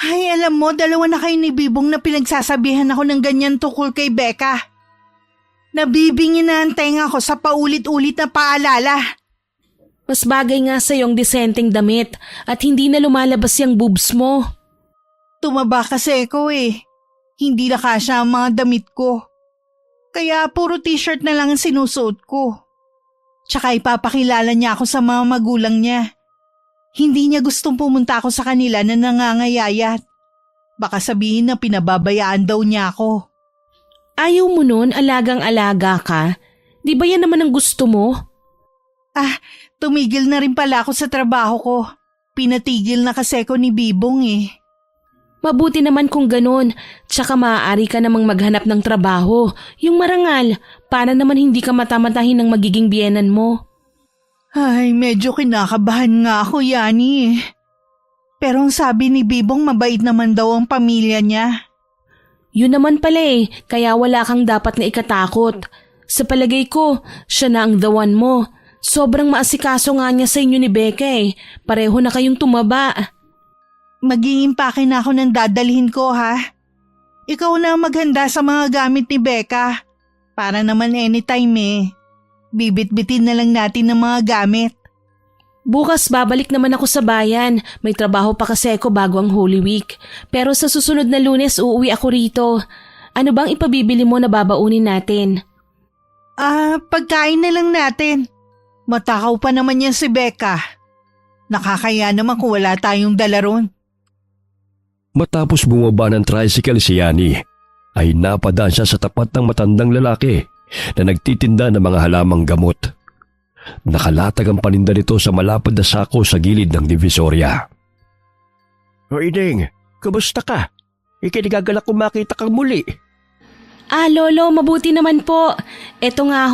Ay, alam mo, 2 na kayo ni Bibong na pinagsasabihan ako ng ganyan tungkol kay Becca. Nabibingin na ang tenga ko sa paulit-ulit na paalala. Mas bagay nga sa yung disenteng damit at hindi na lumalabas yung boobs mo. Tumaba kasi ako Hindi na kasya ang mga damit ko. Kaya puro t-shirt na lang ang sinusuot ko. Tsaka ipapakilala niya ako sa mga magulang niya. Hindi niya gustong pumunta ako sa kanila na nangangayayat. Baka sabihin na pinababayaan daw niya ako. Ayaw mo nun, alagang-alaga ka? Di ba yan naman ang gusto mo? Tumigil na rin pala ako sa trabaho ko. Pinatigil na kasi ako ni Bibong Mabuti naman kung ganun, tsaka maaari ka namang maghanap ng trabaho, yung marangal, para naman hindi ka matamatahin ng magiging biyenan mo. Ay, medyo kinakabahan nga ako, Yani. Pero ang sabi ni Bibong mabait naman daw ang pamilya niya. Yun naman pala kaya wala kang dapat na ikatakot. Sa palagay ko, siya na ang the one mo. Sobrang maasikaso nga niya sa inyo ni Becca Pareho na kayong tumaba. Mag-iimpake na ako ng dadalhin ko, ha? Ikaw na ang maghanda sa mga gamit ni Becca. Para naman anytime Bibit-bitin na lang natin ng mga gamit. Bukas babalik naman ako sa bayan. May trabaho pa kasi ako bago ang Holy Week. Pero sa susunod na Lunes uuwi ako rito. Ano bang ipabibili mo na babaunin natin? Pagkain na lang natin. Matakaw pa naman yan si Becca. Nakakaya naman kung wala tayong dala ron. Matapos bumaba ng tricycle si Yani, ay napadaan siya sa tapat ng matandang lalaki na nagtitinda ng mga halamang gamot. Nakalatag ang paninda nito sa malapad na sako sa gilid ng divisorya. O Ineng, kamusta ka? Ikinigagalak kung makita kang muli. Lolo, mabuti naman po. Eto nga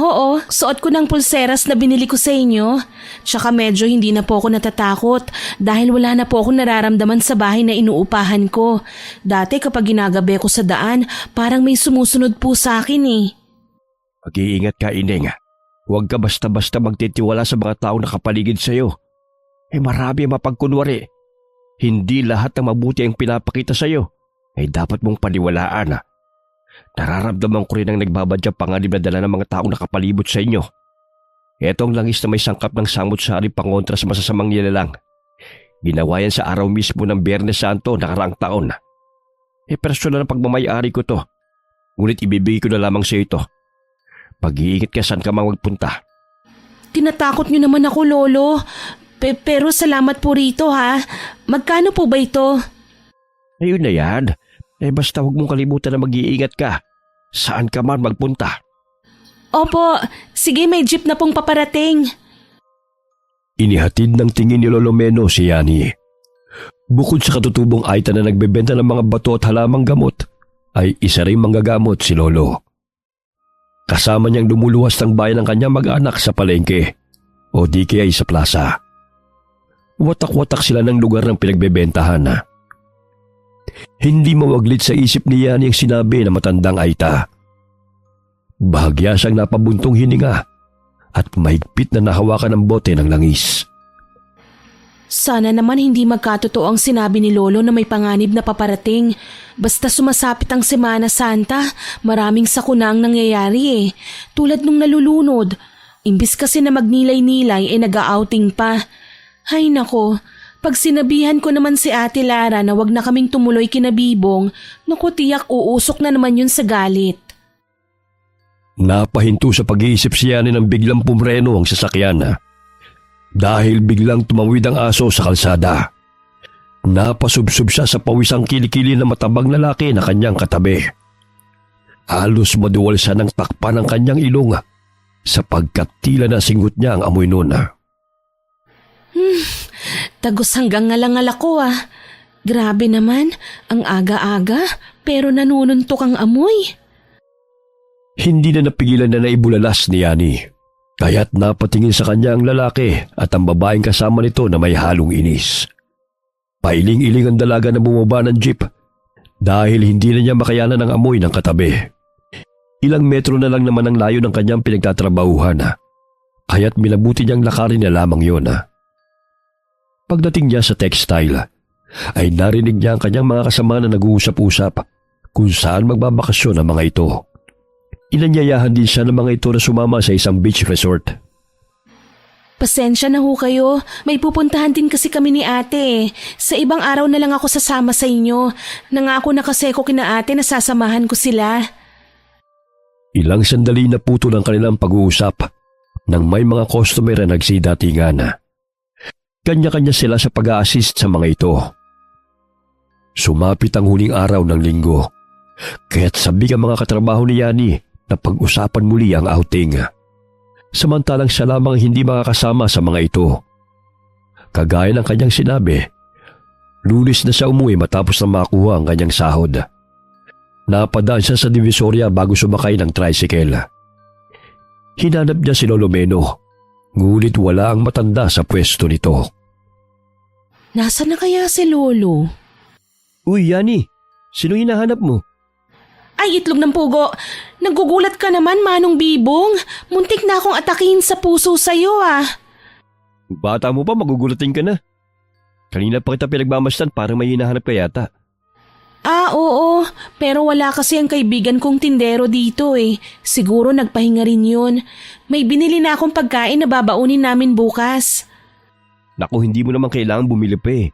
suot ko ng pulseras na binili ko sa inyo. Tsaka medyo hindi na po ako natatakot dahil wala na po akong nararamdaman sa bahay na inuupahan ko. Dati kapag ginagabi ko sa daan, parang may sumusunod po sa akin Mag-iingat ka, Ineng. Huwag ka basta-basta magtitiwala sa mga taong nakapaligid sa'yo. Marami ang mapagkunwari. Hindi lahat ng mabuti ang pinapakita sa'yo ay dapat mong paniwalaan. Nararamdaman ko rin ang nagbabadyang panganib na dala ng mga taong nakapalibot sa inyo. Ito ang langis na may sangkap ng samut-sari pangontra sa masasamang nilalang. Ginawa yan sa araw mismo ng Biyernes Santo nakaraang taon. Personal na pagmamayari ko to. Ngunit ibibigay ko na lamang sa ito. Pag-iingat ka saan ka mang magpunta. Tinatakot niyo naman ako, Lolo. Pero salamat po rito, ha. Magkano po ba ito? Ayun na yan. Basta huwag mong kalimutan na mag-iingat ka. Saan ka man magpunta. Opo, sige may jeep na pong paparating. Inihatid ng tingin ni Lolo Meno si Yani. Bukod sa katutubong Aita na nagbebenta ng mga bato at halamang gamot, ay isa rin manggagamot si Lolo. Kasama niyang lumuluwas ng bayan ng kanyang mag-anak sa palengke o di kaya sa plaza. Watak-watak sila ng lugar ng pinagbebentahan. Hindi mawaglit sa isip ni Yani ang sinabi ng matandang Aita. Bahagya siyang napabuntong hininga at mahigpit na nahawakan ng bote ng langis. Sana naman hindi magkatotoo ang sinabi ni Lolo na may panganib na paparating. Basta sumasapit ang Semana Santa, maraming sakuna ang nangyayari Tulad nung nalulunod. Imbis kasi na magnilay-nilay nag-a-outing pa. Hay nako, pag sinabihan ko naman si Ate Lara na wag na kaming tumuloy kina Bibong, naku tiyak uusok na naman yun sa galit. Napahinto sa pag-iisip si Yani ng biglang pumreno ang sasakyan. Dahil biglang tumawid ang aso sa kalsada. Napasubsob siya sa pawisang kilikili na matabang lalaki na kanyang katabi. Halos maduwal siya ng takpan ng kanyang ilong sapagkat tila na singot niya ang amoy nun. Tagos hanggang ngalangal ako ah. Grabe naman, ang aga-aga pero nanununtok ang amoy. Hindi na napigilan na naibulalas ni Yani. Kaya't napatingin sa kanya ang lalaki at ang babaeng kasama nito na may halong inis. Pailing-iling ang dalaga na bumaba ng jeep dahil hindi na niya makayanan ang amoy ng katabi. Ilang metro na lang naman ang layo ng kanyang pinagtatrabahuhan. Kaya't minabuti niyang lakarin na lamang yun. Pagdating niya sa textile, ay narinig niya ang kanyang mga kasama na nag-uusap-usap kung saan magbabakasyon ang mga ito. Inanyayahan din siya ng mga ito na sumama sa isang beach resort. Pasensya na ho kayo, may pupuntahan din kasi kami ni ate. Sa ibang araw na lang ako sasama sa inyo. Nangako na kasi ko kina ate na sasamahan ko sila. Ilang sandali na puto ng kanilang pag-uusap nang may mga customer na nagsidatingan. Kanya-kanya sila sa pag-a-assist sa mga ito. Sumapit ang huling araw ng linggo, kaya't sabi ang mga katrabaho ni Yani na pag-usapan muli ang outing. Samantalang siya lamang hindi makakasama sa mga ito. Kagaya ng kanyang sinabi, Lunes na siya umuwi matapos na makuha ang kanyang sahod. Napadaan siya sa Divisoria bago sumakay ng tricycle. Hinanap niya si Lolo Meno, ngunit wala ang matanda sa pwesto nito. Nasaan na kaya si Lolo? Uy, Yani, sino hinahanap mo? Ay, itlog ng pugo. Nagugulat ka naman, Manong Bibong. Muntik na akong atakihin sa puso sa'yo ah. Bata mo pa, magugulatin ka na. Kanina pa kita pinagmamasdan parang may hinahanap ka yata. Ah, oo. Pero wala kasi ang kaibigan kong tindero dito eh. Siguro nagpahinga rin yun. May binili na akong pagkain na babaunin namin bukas. Naku, hindi mo naman kailangan bumili pa eh.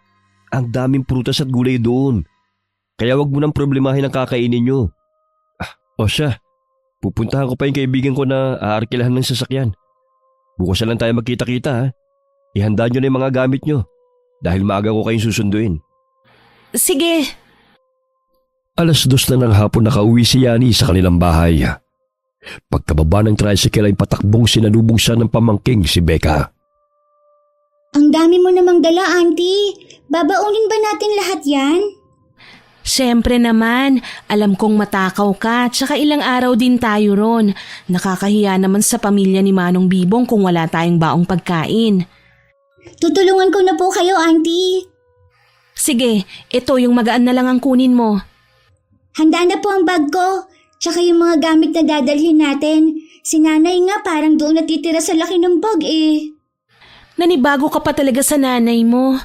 Ang daming prutas at gulay doon. Kaya wag mo nang problemahin ang kakainin nyo. O siya, pupuntahan ko pa yung kaibigan ko na aarkilahan ng sasakyan. Bukas na lang tayo magkita-kita ha. Ihanda nyo na yung mga gamit nyo dahil maaga ko kayong susunduin. Sige. 2:00 na ng hapon nakauwi si Yani sa kanilang bahay. Pagkababa ng tricycle ay patakbong sinalubong siya ng pamangking si Becca. Ang dami mo namang dala, Auntie. Babaunin ba natin lahat yan? Siyempre naman, alam kong matakaw ka, tsaka ilang araw din tayo ron. Nakakahiya naman sa pamilya ni Manong Bibong kung wala tayong baong pagkain. Tutulungan ko na po kayo, Auntie. Sige, ito yung magaan na lang ang kunin mo. Handa na po ang bag ko, tsaka yung mga gamit na dadalhin natin. Si nanay nga parang doon natitira sa laki ng bag eh. Nanibago ka pa talaga sa nanay mo.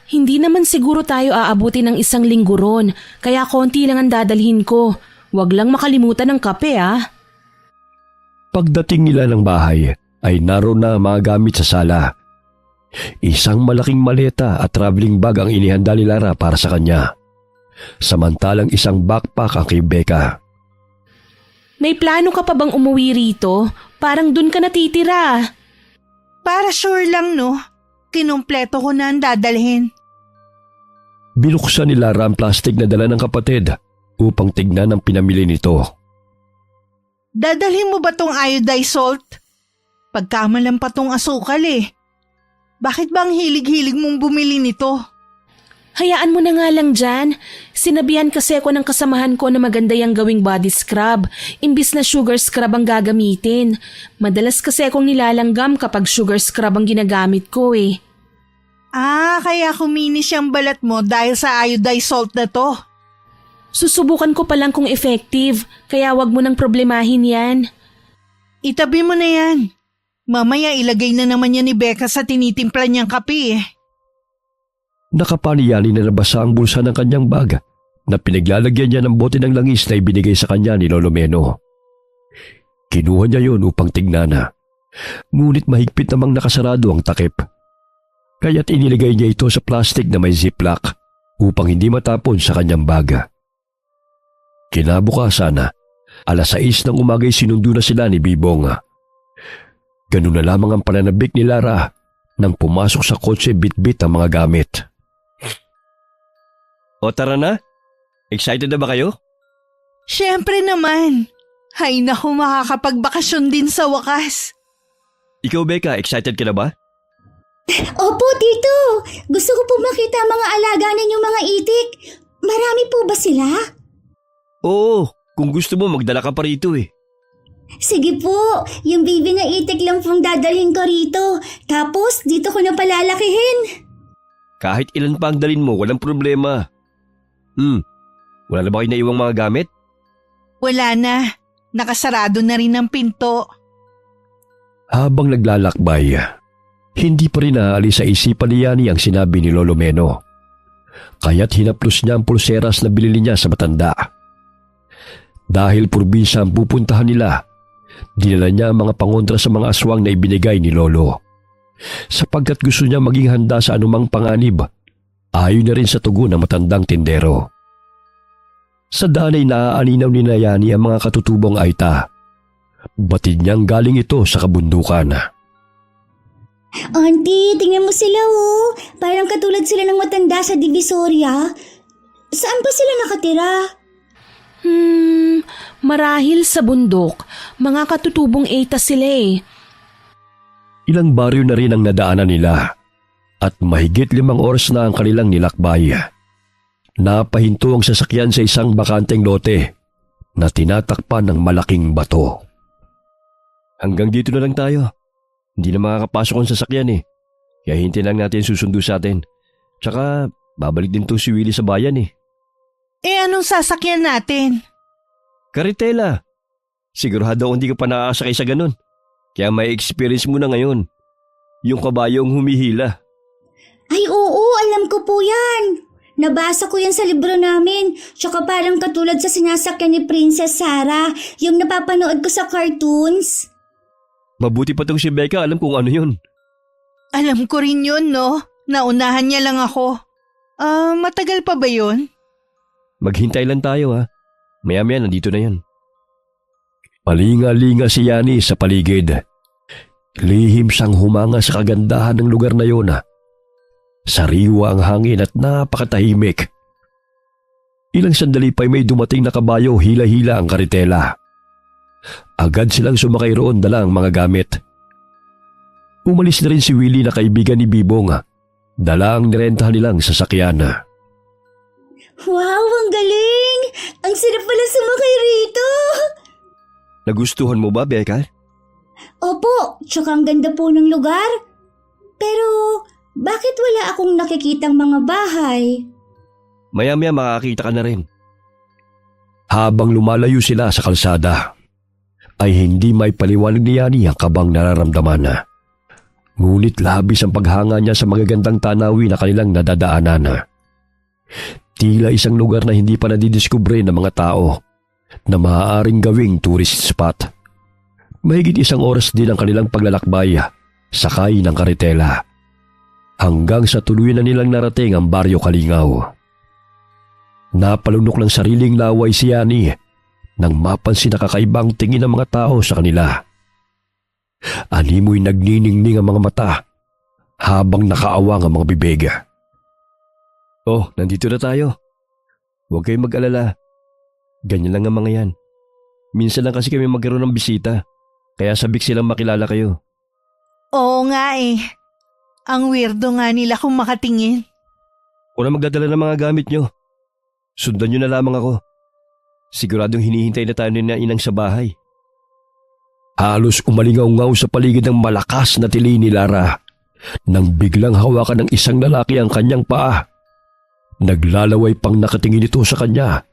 Hindi naman siguro tayo aabuti ng 1 linggo ron, kaya konti lang ang dadalhin ko. Huwag lang makalimutan ng kape ah. Pagdating nila ng bahay ay naroon na ang mga gamit sa sala. Isang malaking maleta at traveling bag ang inihanda ni Lara para sa kanya. Samantalang isang backpack ang kay Becca. May plano ka pa bang umuwi rito? Parang dun ka natitira. Para sure lang no, kinumpleto ko na ang dadalhin. Binuksan ni Lara ang plastic na dala ng kapatid upang tignan ang pinamili nito. Dadalhin mo ba tong iodized salt? Pagkamalan pa tong asukal eh. Bakit bang hilig-hilig mong bumili nito? Hayaan mo na nga lang dyan. Sinabihan kasi ako ng kasamahan ko na maganda yung gawing body scrub, imbis na sugar scrub ang gagamitin. Madalas kasi akong nilalanggam kapag sugar scrub ang ginagamit ko eh. Ah, kaya kuminis yung balat mo dahil sa iodized salt na to. Susubukan ko pa lang kung effective, kaya wag mo nang problemahin yan. Itabi mo na yan. Mamaya ilagay na naman yan ni Becca sa tinitimpla niyang kape eh. Nakapaniyali na nabasa ang bulsa ng kanyang bag na pinaglalagyan niya ng bote ng langis na ibinigay sa kanya ni Lolo Meno. Kinuha niya yon upang tignan na, ngunit mahigpit namang nakasarado ang takip. Kaya't iniligay niya ito sa plastic na may ziplock upang hindi matapon sa kanyang bag. Kinabukasan, 6:00 ng umaga'y sinundo na sila ni Bibong. Ganun na lamang ang pananabik ni Lara nang pumasok sa kotse bit-bit ang mga gamit. O tara na? Excited na ba kayo? Siyempre naman. Hay naku, makakapagbakasyon din sa wakas. Ikaw, Becca, excited ka na ba? Opo, Tito. Gusto ko makita mga alaga ninyong mga itik. Marami po ba sila? Oo, kung gusto mo magdala ka pa rito eh. Sige po, yung baby na itik lang pong dadalhin ko rito. Tapos dito ko na palalakihin. Kahit ilan pa ang dalin mo, walang problema. Wala na ba kayo naiwang mga gamit? Wala na. Nakasarado na rin ang pinto. Habang naglalakbay, hindi pa rin naaalis sa isipan ni Yani ang sinabi ni Lolo Meno. Kaya't hinaplos niya ang pulseras na binili niya sa matanda. Dahil probinsya ang pupuntahan nila, dinala niya ang mga pangontra sa mga aswang na ibinigay ni Lolo. Sapagkat gusto niya maging handa sa anumang panganib, ayon na rin sa tugon ng matandang tindero. Sa daan ay naaalinaw ni Yani ang mga katutubong aita. Batid niyang galing ito sa kabundukan. Auntie, tingnan mo sila oh. Parang katulad sila ng matanda sa Divisoria. Saan ba sila nakatira? Marahil sa bundok. Mga katutubong eta sila eh. Ilang baryo na rin ang nadaanan nila at mahigit 5 oras na ang kanilang nilakbay. Napahinto ang sasakyan sa isang bakanteng lote na tinatakpan ng malaking bato. Hanggang dito na lang tayo. Hindi na makakapasok ang sasakyan eh. Kaya hintayin lang natin susundo sa atin. Tsaka babalik din to si Willie sa bayan eh. Anong sasakyan natin? Karitela. Sigurado hindi ka pa nakakasakay sa ganun. Kaya may experience mo na ngayon. Yung kabayong humihila. Ay oo, alam ko po yan. Nabasa ko yan sa libro namin. Tsaka parang katulad sa sinasakyan ni Princess Sarah, yung napapanood ko sa cartoons. Mabuti pa tong si Becca, alam kung ano yun. Alam ko rin yun, no? Naunahan niya lang ako. Matagal pa ba yun? Maghintay lang tayo ha. Maya-maya nandito na yan. Palinga-linga si Yani sa paligid. Lihim siyang humanga sa kagandahan ng lugar na yun. Sariwa ang hangin at napakatahimik. Ilang sandali pa'y may dumating na kabayo, hila-hila ang karitela. Agad silang sumakay roon, dala ang mga gamit. Umalis na rin si Willie na kaibigan ni Bibong. Dala ang nirentahan nilang sasakyan. Wow, ang galing! Ang sarap pala sumakay rito! Nagustuhan mo ba, Becca? Opo, tsaka ang ganda po ng lugar. Pero bakit wala akong nakikitang mga bahay? Maya-maya makakita ka na rin. Habang lumalayo sila sa kalsada, ay hindi may paliwanag ni Yani ang kabang nararamdaman. Ngunit labis ang paghanga niya sa magagandang tanawin na kanilang nadadaanan. Tila isang lugar na hindi pa nadidiskubre ng mga tao na maaaring gawing tourist spot. Mahigit 1 oras din ang kanilang paglalakbay sakay ng karitela hanggang sa tuluyan na nilang narating ang Baryo Kalingaw. Napalunok ng sariling laway si Yani nang mapansin na kakaibang tingin ng mga tao sa kanila. Animoy nagniningning ang mga mata habang nakaawang ang mga bibig. Oh, nandito na tayo. Huwag kayong mag-alala. Ganyan lang ang mga yan. Minsan lang kasi kami magkaroon ng bisita, kaya sabik silang makilala kayo. Oo nga eh. Ang weirdo nga nila kung makatingin. Kung na magdadala ng mga gamit nyo, sundan nyo na lamang ako. Siguradong hinihintay na tayo na inang sa bahay. Halos umalingaw-ngaw sa paligid ng malakas na tili ni Lara nang biglang hawakan ng isang lalaki ang kanyang paa. Naglalaway pang nakatingin ito sa kanya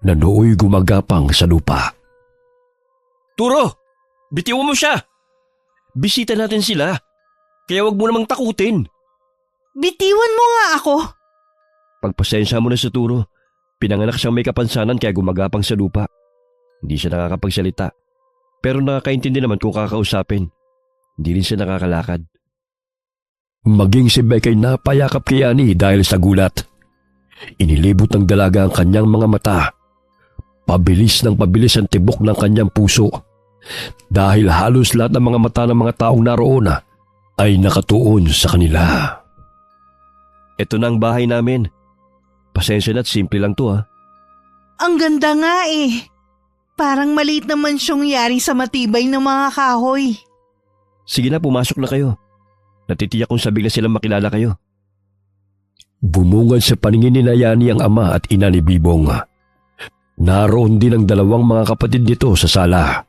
na nooy gumagapang sa lupa. Turo! Bitiwan mo siya! Bisita natin sila, kaya wag mo namang takutin. Bitiwan mo nga ako. Pagpasensya mo na sa Turo. Pinanganak siyang may kapansanan kaya gumagapang sa lupa. Hindi siya nakakapagsalita. Pero nakakaintindi naman kung kakausapin. Hindi rin siya nakakalakad. Maging si Becca ay napayakap kay Yani dahil sa gulat. Inilibot ng dalaga ang kanyang mga mata. Pabilis ng pabilis ang tibok ng kanyang puso. Dahil halos lahat ng mga mata ng mga taong naroon ay nakatuon sa kanila. Ito na ang bahay namin. Pasensya na't simple lang to ha. Ang ganda nga eh. Parang maliit naman siyang yari sa matibay ng mga kahoy. Sige na, pumasok na kayo. Natitiyak kong sabik na silang makilala kayo. Bumungad sa paningin ni Yani ang ama at ina ni Bibong. Naroon din ang dalawang mga kapatid nito sa sala.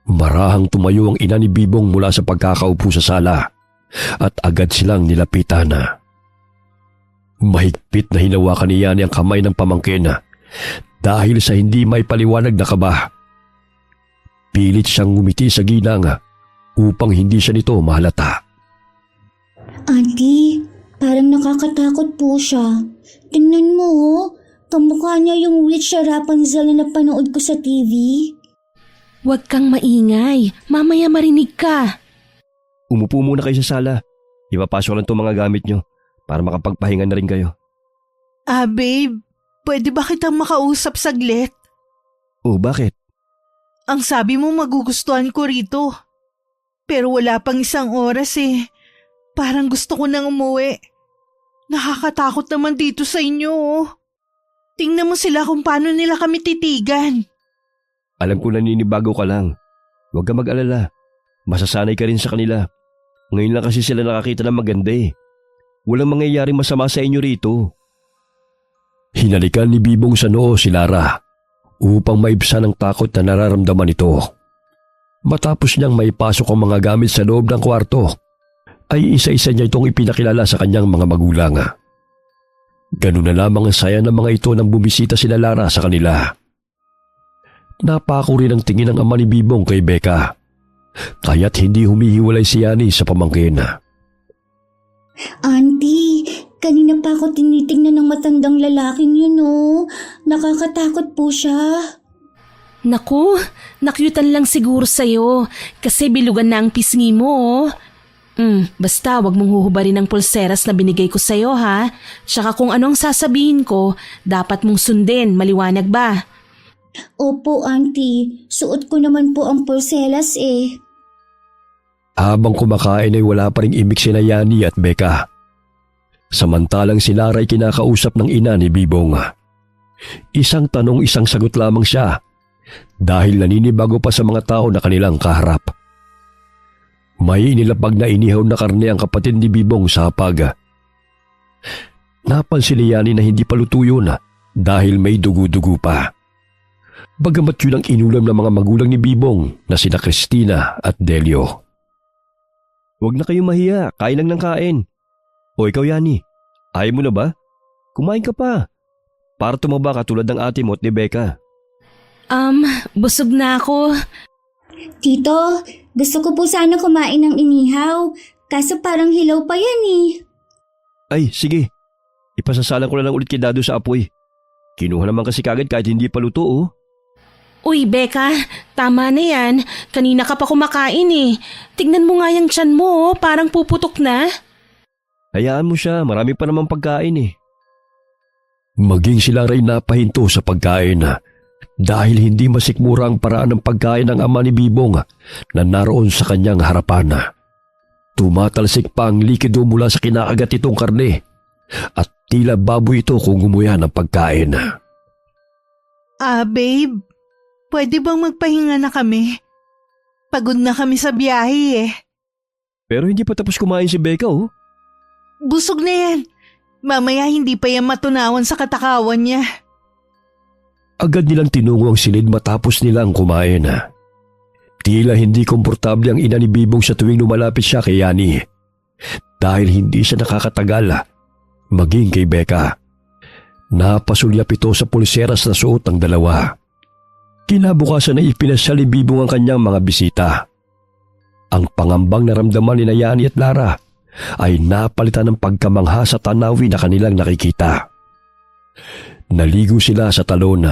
Marahang tumayo ang ina ni Bibong mula sa pagkakaupo sa sala at agad silang nilapitan. Mahigpit na hinawakan ni Yani ang kamay ng pamangkin dahil sa hindi may paliwanag na kaba. Pilit siyang ngumiti sa ginang upang hindi siya nito mahalata. Auntie, parang nakakatakot po siya. Tingnan mo, oh. Kamukha niya yung witch sa Rapunzel na napanood ko sa TV. Huwag kang maingay. Mamaya marinig ka. Umupo muna kayo sa sala. Ipapasok lang itong mga gamit nyo para makapagpahinga na rin kayo. Babe, pwede ba kitang makausap saglit? Oh, bakit? Ang sabi mo magugustuhan ko rito. Pero wala pang isang oras eh. Parang gusto ko nang umuwi. Nakakatakot naman dito sa inyo oh. Tingnan mo sila kung paano nila kami titigan. Alam ko naninibago ka lang. Huwag ka mag-alala. Masasanay ka rin sa kanila. Ngayon lang kasi sila nakakita ng maganda eh. Walang mangyayaring masama sa inyo rito. Hinalikan ni Bibong sa noo si Lara upang maibsan ang takot na nararamdaman ito. Matapos niyang maipasok ang mga gamit sa loob ng kwarto, ay isa-isa niya itong ipinakilala sa kanyang mga magulang. Ganun na lamang ang saya ng mga ito nang bumisita sila Lara sa kanila. Napako rin ang tingin ng ama ni Bibong kay Becca, kaya't hindi humihiwalay si Yani sa pamangkin. Auntie, kanina pa ako tinitingnan ng matandang lalaking yun, oh. Nakakatakot po siya. Naku, nakyutan lang siguro sa'yo kasi bilugan na ang pisngi mo. Basta wag mong huhubarin ang pulseras na binigay ko sa'yo ha. Tsaka kung anong sasabihin ko, dapat mong sundin, maliwanag ba? Opo, auntie. Suot ko naman po ang pulseras eh. Habang kumakain ay wala pa ring imik sina Yani at Becca. Samantalang si Lara ay kinakausap ng ina ni Bibong. Isang tanong isang sagot lamang siya dahil naninibago pa sa mga tao na kanilang kaharap. May inilapag na inihaw na karne ang kapatid ni Bibong sa hapag. Napansin ni Yani na hindi pa luto yun dahil may dugo-dugo pa. Bagamat yun ang inulam ng mga magulang ni Bibong na sina Christina at Delio. Huwag na kayong mahiya, kain lang ng kain. O ikaw Yani, ayaw mo na ba? Kumain ka pa. Para tumaba ka tulad ng ate mo at ni Becca. Busog na ako. Tito, gusto ko po sana kumain ng inihaw. Kaso parang hilaw pa yan eh. Ay, sige. Ipasasalang ko na lang ulit kay Dado sa apoy. Kinuha naman kasi kagad kahit hindi pa luto oh. Uy, Becca, tama na yan. Kanina ka pa kumakain eh. Tignan mo nga yung tiyan mo, parang puputok na. Hayaan mo siya, marami pa naman pagkain eh. Maging sila rin napahinto sa pagkain dahil hindi masikmura ang paraan ng pagkain ng ama ni Bibong na naroon sa kanyang harapan. Tumatalsik pa ang likido mula sa kinakagat itong karne at tila baboy ito kung gumuya ng pagkain. Babe, pwede bang magpahinga na kami? Pagod na kami sa biyahe eh. Pero hindi pa tapos kumain si Becca oh. Busog na yan. Mamaya hindi pa yan matunawan sa katakawan niya. Agad nilang tinungo ang silid matapos nilang kumain. Tila hindi komportable ang ina ni Bibong sa tuwing lumalapit siya kay Yani dahil hindi siya nakakatagal maging kay Becca. Napasulyap ito sa pulseras na suot ng dalawa. Kinabukasan ay ipinasyal ni Bibong ang kanyang mga bisita. Ang pangambang naramdaman ni Yani at Lara ay napalitan ng pagkamangha sa tanawin na kanilang nakikita. Naligo sila sa talon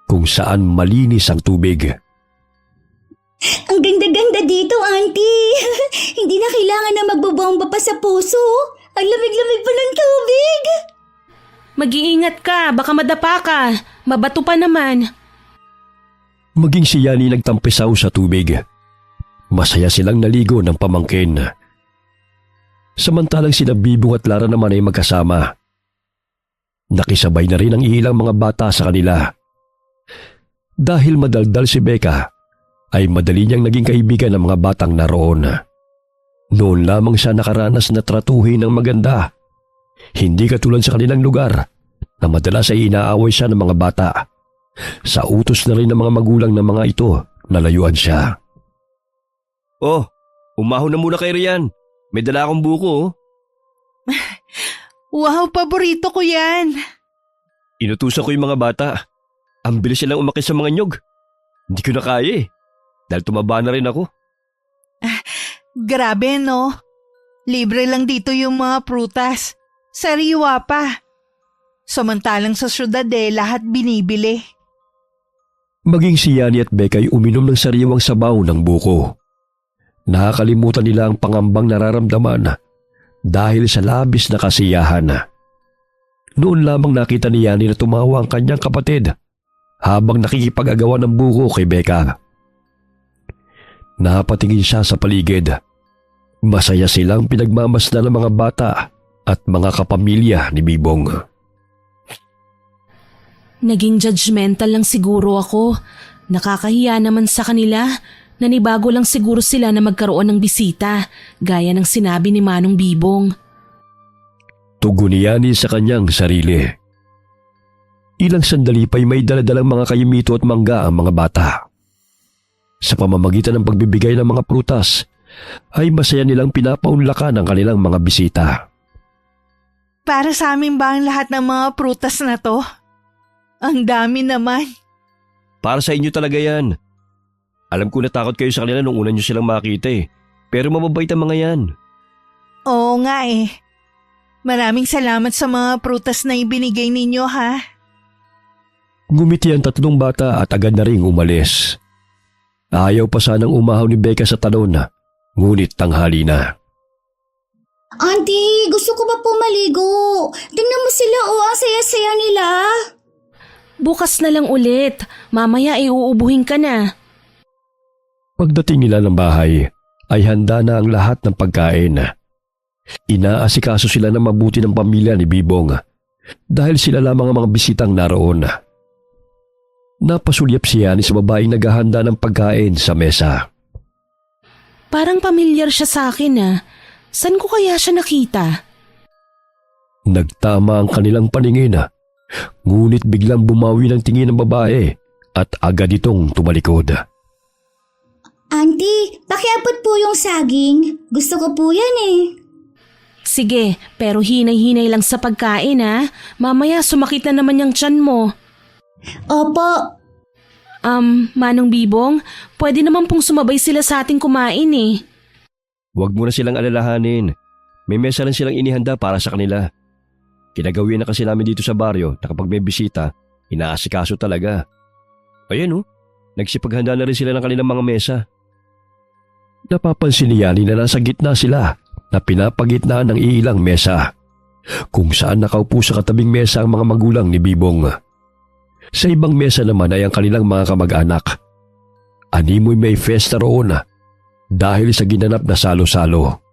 kung saan malinis ang tubig. Ang ganda-ganda dito, auntie. Hindi na kailangan na magbobomba pa sa puso. Ang lamig-lamig pa ng tubig. Mag-iingat ka, baka madapa ka. Mabato pa naman. Maging si Yani nagtampisaw sa tubig. Masaya silang naligo ng pamangkin. Samantalang sina Bibong at Lara naman ay magkasama. Nakisabay na rin ang ilang mga bata sa kanila. Dahil madaldal si Becca, ay madali niyang naging kaibigan ng mga batang naroon. Noon lamang siya nakaranas na tratuhin ng maganda Hindi katulad sa kanilang lugar na madalas ay inaaway siya ng mga bata. Sa utos na rin ng mga magulang ng mga ito, nalayuan siya. Oh, umahon na muna kay Rian. May dala akong buko oh. Wow, paborito ko yan. Inutusan ko yung mga bata. Ang bilis silang umakit sa mga nyog. Hindi ko na kaya eh. Dahil tumaba na rin ako. Grabe no? Libre lang dito yung mga prutas. Sariwa pa. Samantalang sa syudad lahat binibili. Maging si Yani at Becca ay uminom ng sariwang sabaw ng buko. Nakakalimutan nila ang pangambang nararamdaman dahil sa labis na kasiyahan. Noon lamang nakita ni Yani na tumawa ang kanyang kapatid habang nakikipag-agawan ng buko kay Becca. Napatingin siya sa paligid. Masaya silang pinagmamasdan ng mga bata at mga kapamilya ni Bibong. Naging judgmental lang siguro ako. Nakakahiya naman sa kanila. Nanibago lang siguro sila na magkaroon ng bisita, gaya ng sinabi ni Manong Bibong. Tugon ni Yani sa kanyang sarili. Ilang sandali pa'y may daladalang mga kayumito at mangga ang mga bata. Sa pamamagitan ng pagbibigay ng mga prutas, ay masaya nilang pinapaunlakan ang kanilang mga bisita. Para sa amin ba ang lahat ng mga prutas na to? Ang dami naman. Para sa inyo talaga yan. Alam ko natakot kayo sa kanila nung una nyo silang makita eh. Pero mababait ang mga yan. Oo nga Maraming salamat sa mga prutas na ibinigay ninyo ha. Ngumiti ang tatlong bata at agad na ring umalis. Ayaw pa sanang umahaw ni Becca sa talon, ngunit tanghali na. Auntie, gusto ko ba pumaligo? Tingnan mo sila ang saya-saya nila. Bukas na lang ulit. Mamaya uuubuhin ka na. Pagdating nila ng bahay, ay handa na ang lahat ng pagkain. Inaasikaso sila ng mabuti ng pamilya ni Bibong dahil sila lamang ang mga bisitang naroon. Napasulyap si Yani sa babaeng naghahanda ng pagkain sa mesa. Parang pamilyar siya sa akin Saan ko kaya siya nakita? Nagtama ang kanilang paningin, ngunit biglang bumawi ng tingin ng babae at agad itong tumalikod. Auntie, pakiabot po yung saging. Gusto ko po yan Sige, pero hinay-hinay lang sa pagkain Mamaya sumakit na naman yung tiyan mo. Opo. Manong Bibong, pwede naman pong sumabay sila sa ating kumain Huwag mo na silang alalahanin. May mesa rin silang inihanda para sa kanila. Kinagawin na kasi namin dito sa baryo na kapag may bisita, inaasikaso talaga. Ayan nagsipaghanda na rin sila ng kanilang mga mesa. Napapansin ni Yani na nasa gitna sila na pinapagitnaan ng iilang mesa, kung saan nakaupo sa katabing mesa ang mga magulang ni Bibong. Sa ibang mesa naman ay ang kanilang mga kamag-anak. Animoy may festa roon dahil sa ginanap na salo-salo.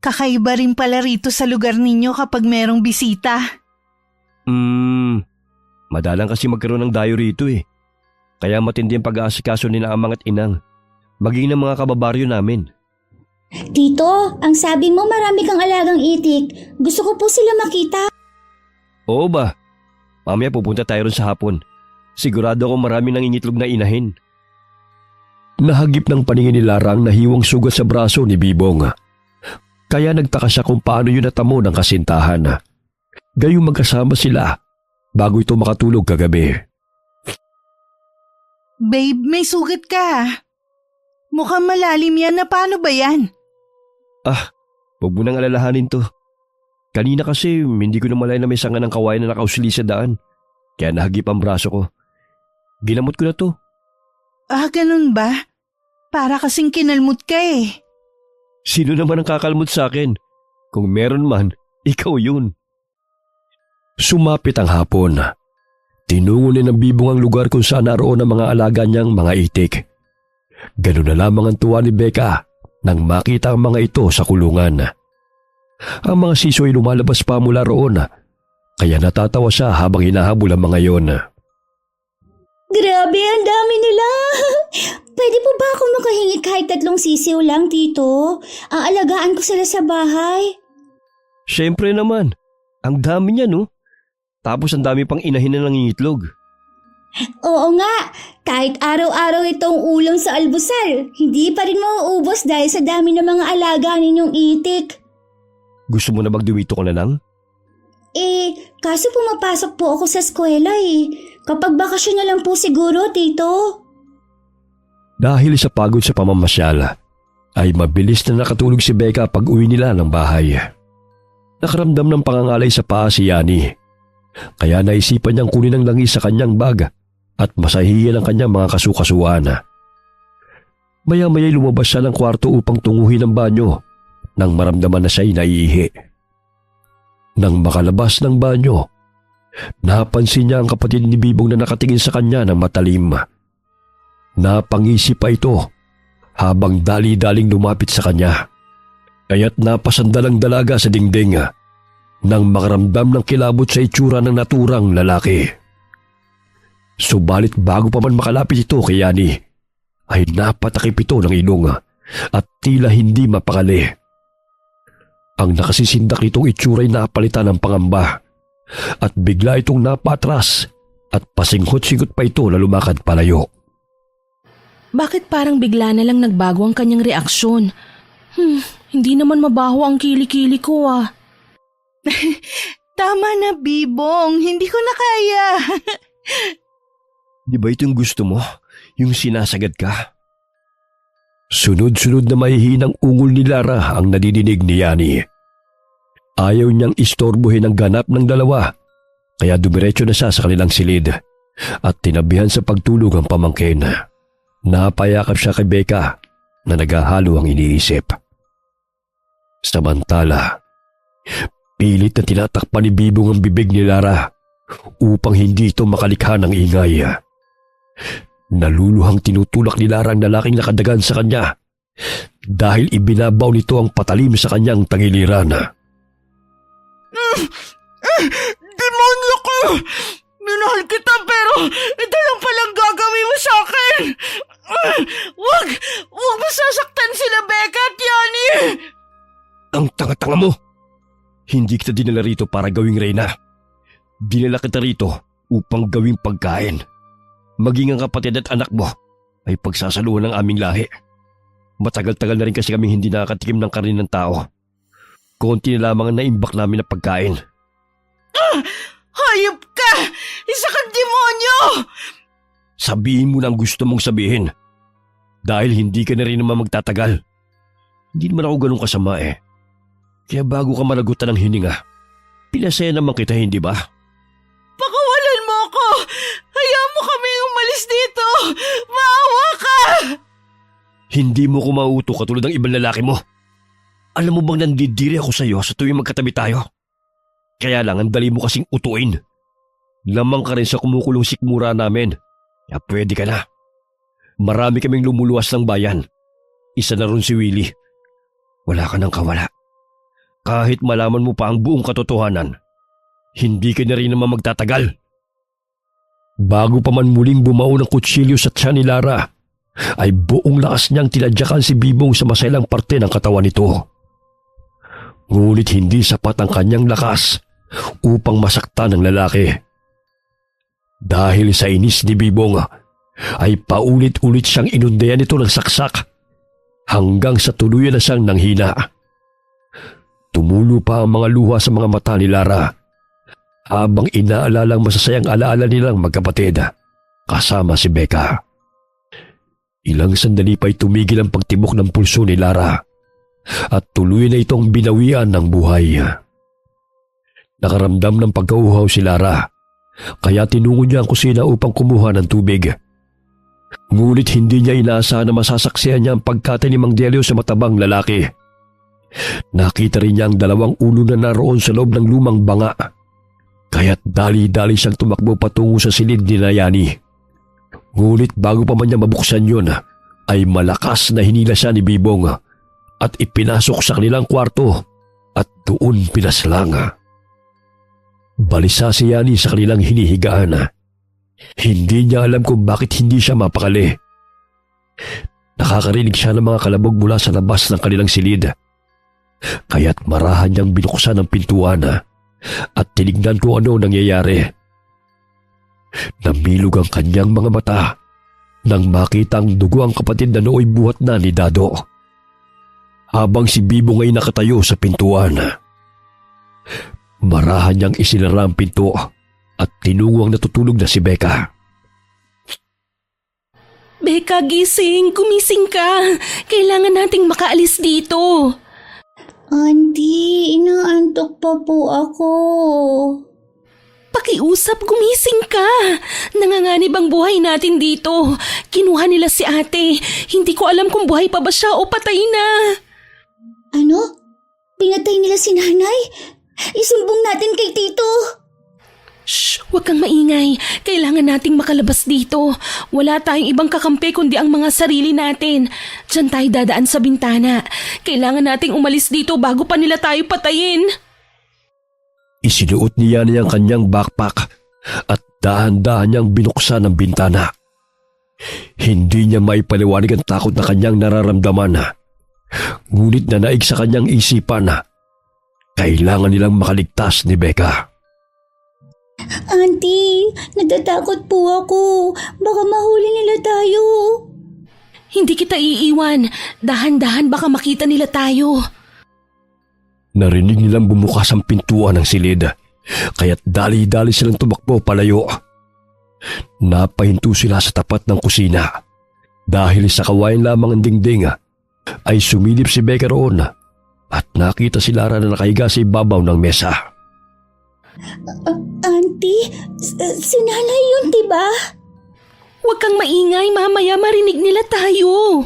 Kakaiba rin pala rito sa lugar ninyo kapag merong bisita. Madalang kasi magkaroon ng dayo rito Kaya matindi ang pag-aasikaso nila amang at inang, maging ng mga kababaryo namin. Tito, ang sabi mo marami kang alagang itik. Gusto ko po sila makita. Oo ba? Mamaya pupunta tayo ron sa hapon. Sigurado ako marami nangingitlog na inahin. Nahagip ng paningin ni Lara ang nahiwang sugat sa braso ni Bibong. Kaya nagtaka siya kung paano yun natamo ng kasintahan. Gayong magkasama sila bago ito makatulog kagabi. Babe, may sugat ka. Mukhang malalim yan paano ba yan? Huwag mo nang alalahanin to. Kanina kasi hindi ko namalay na may sanga ng kawayan na nakausli sa daan. Kaya nahagip ang braso ko. Ginamot ko na to. Ganun ba? Para kasing kinalmot ka Sino naman ang kakalmot sa akin? Kung meron man, ikaw yun. Sumapit ang hapon. Tinungo ni ng Bibong ang lugar kung saan naroon ang mga alaga niyang mga itik. Ganun na lamang ang tuwa ni Becca nang makita ang mga ito sa kulungan. Ang mga siso ay lumalabas pa mula roon, kaya natatawa siya habang hinahabol ang mga yon. Grabe, ang dami nila. Pwede po ba akong makahingi kahit 3 sisiw lang, Tito? Aalagaan ko sila sa bahay. Siyempre naman. Ang dami niya, no? Tapos ang dami pang inahin na nangingitlog. Oo nga, kahit araw-araw itong ulam sa almusal, hindi pa rin mauubos dahil sa dami ng mga alaga ninyong itik. Gusto mo na magduwito ka na lang? Kaso pumapasok po ako sa eskwela eh. Kapag bakasyon na lang po siguro, tito. Dahil sa pagod sa pamamasyal, ay mabilis na nakatulog si Becca pag uwi nila ng bahay. Nakaramdam ng pangangalay sa paa si Yani. Kaya naisipan niyang kunin ang langis sa kanyang bag at masahihin ang kanyang mga kasukasuan. Maya-maya'y lumabas siya ng kwarto upang tunguhin ang banyo nang maramdaman na siya'y naiihi. Nang makalabas ng banyo, napansin niya ang kapatid ni Bibong na nakatingin sa kanya ng matalim. Napangisip pa ito habang dali-daling lumapit sa kanya. Kaya't napasandalang dalaga sa dingding nang makaramdam ng kilabot sa itsura ng naturang lalaki. Subalit bago pa man makalapit ito kay Yani, ay napatakip ito ng ilong at tila hindi mapakali. Ang nakasisindak nitong itsura'y napalitan ng pangamba at bigla itong napatras at pasinghot-singhot pa ito na lumakad palayo. Bakit parang bigla na lang nagbago ang kanyang reaksyon? Hindi naman mabaho ang kilikili ko ah. Tama na, Bibong. Hindi ko na kaya. Di ba ito yung gusto mo? Yung sinasagad ka? Sunod-sunod na mahihinang ungol ni Lara ang nadidinig ni Yani. Ayaw niyang istorbohin ang ganap ng dalawa, kaya dumiretso na siya sa kanilang silid at tinabihan sa pagtulog ang pamangkin. Napayakap siya kay Becca na naghahalo ang iniisip. Samantala, pilit na tinatakpan ni Bibong ang bibig ni Lara upang hindi ito makalikha ng ingay. Naluluhang tinutulak ni Lara ang lalaking nakadagan sa kanya dahil ibinabaw nito ang patalim sa kanyang tangiliran. Demonyo ko! Minahal kita pero ito lang palang gagawin mo sa akin! Wag mo sasaktan sila, Becca at Yani! Ang tanga-tanga mo! Hindi kita dinala rito para gawing reyna. Dinala kita rito upang gawing pagkain. Maging ang kapatid at anak mo ay pagsasaluhan ng aming lahi. Matagal-tagal na rin kasi kaming hindi nakakatikim ng karne ng tao. Konti na lamang ang naimbak namin na pagkain. Hayop ka! Isa kang demonyo! Sabihin mo na ang gusto mong sabihin. Dahil hindi ka na rin naman magtatagal. Hindi naman ako ganun kasama eh. Kaya bago ka managutan ng hininga, pinasaya naman kita, hindi ba? Pakawalan mo ako! Hayaan mo kami umalis dito! Maawa ka! Hindi mo ko mauto katulad ng ibang lalaki mo. Alam mo bang nandidiri ako sa iyo sa tuwing magkatabi tayo? Kaya lang ang dali mo kasing utuin. Lamang ka rin sa kumukulong sikmura namin. Kaya pwede ka na. Marami kaming lumuluwas ng bayan. Isa na ron si Willie. Wala ka nang kawala. Kahit malaman mo pa ang buong katotohanan, hindi ka na rin naman magtatagal. Bago pa man muling bumao ng kutsilyo sa tiyan ni Lara, ay buong lakas niyang tinadyakan si Bibong sa maselang parte ng katawan nito. Ngunit hindi sapat ang kanyang lakas upang masaktan ng lalaki. Dahil sa inis ni Bibong, ay paulit-ulit siyang inundayan nito ng saksak hanggang sa tuluyan na siyang nanghina. Tumulo pa ang mga luha sa mga mata ni Lara habang inaalalang masasayang alaala nilang magkapatid kasama si Becca. Ilang sandali pa'y tumigil ang pagtibok ng pulso ni Lara at tuloy na itong binawian ng buhay. Nakaramdam ng pagkauhaw si Lara, kaya tinungo niya ang kusina upang kumuha ng tubig. Ngunit hindi niya inaasahan na masasaksihan niya ang pagkatay ni Mang Delio sa matabang lalaki. Nakita rin niya ang dalawang ulo na naroon sa loob ng lumang banga, kaya't dali-dali siyang tumakbo patungo sa silid ni Yani. Ngunit bago pa man niya mabuksan yun, ay malakas na hinila siya ni Bibong at ipinasok sa kanilang kwarto at doon pinaslang. Balisa si Yani sa kanilang hinihigaan. Hindi niya alam kung bakit hindi siya mapakali. Nakakarinig siya ng mga kalabog mula sa labas ng kanilang silid. Kaya't marahan niyang binuksan ang pintuan at tinignan kung ano nangyayari. Namilog ang kanyang mga mata nang makitang dugo ang kapatid na nooy buhat na ni Dado. Habang si Bibong ay nakatayo sa pintuan, marahan niyang isinara ang pinto at tinungo ang natutulog na si Becca. Becca, gising! Gumising ka! Kailangan nating makaalis dito. Auntie, inaantok pa po ako. Pakiusap, gumising ka! Nanganganib ang buhay natin dito. Kinuha nila si ate. Hindi ko alam kung buhay pa ba siya o patay na. Ano? Pinatay nila si nanay? Isumbong natin kay tito. Shh! Huwag kang maingay. Kailangan nating makalabas dito. Wala tayong ibang kakampi kundi ang mga sarili natin. Diyan tayo dadaan sa bintana. Kailangan nating umalis dito bago pa nila tayo patayin. Isinuot niya ang kanyang backpack at dahan-dahan niyang binuksan ang bintana. Hindi niya maipaliwanag ang takot na kanyang nararamdaman. Ngunit nanaig sa kanyang isipan na kailangan nilang makaligtas ni Becca. Auntie, natatakot po ako. Baka mahuli nila tayo. Hindi kita iiwan. Dahan-dahan baka makita nila tayo. Narinig nilang bumukas ang pintuan ng silid, kaya't dali-dali silang tumakbo palayo. Napahinto sila sa tapat ng kusina. Dahil sa kawayan lamang ang dingding, ay sumilip si Becca roon at nakita si Lara na nakahiga sa ibabaw ng mesa. Auntie, si nanay yun, diba? Huwag kang maingay, mamaya marinig nila tayo.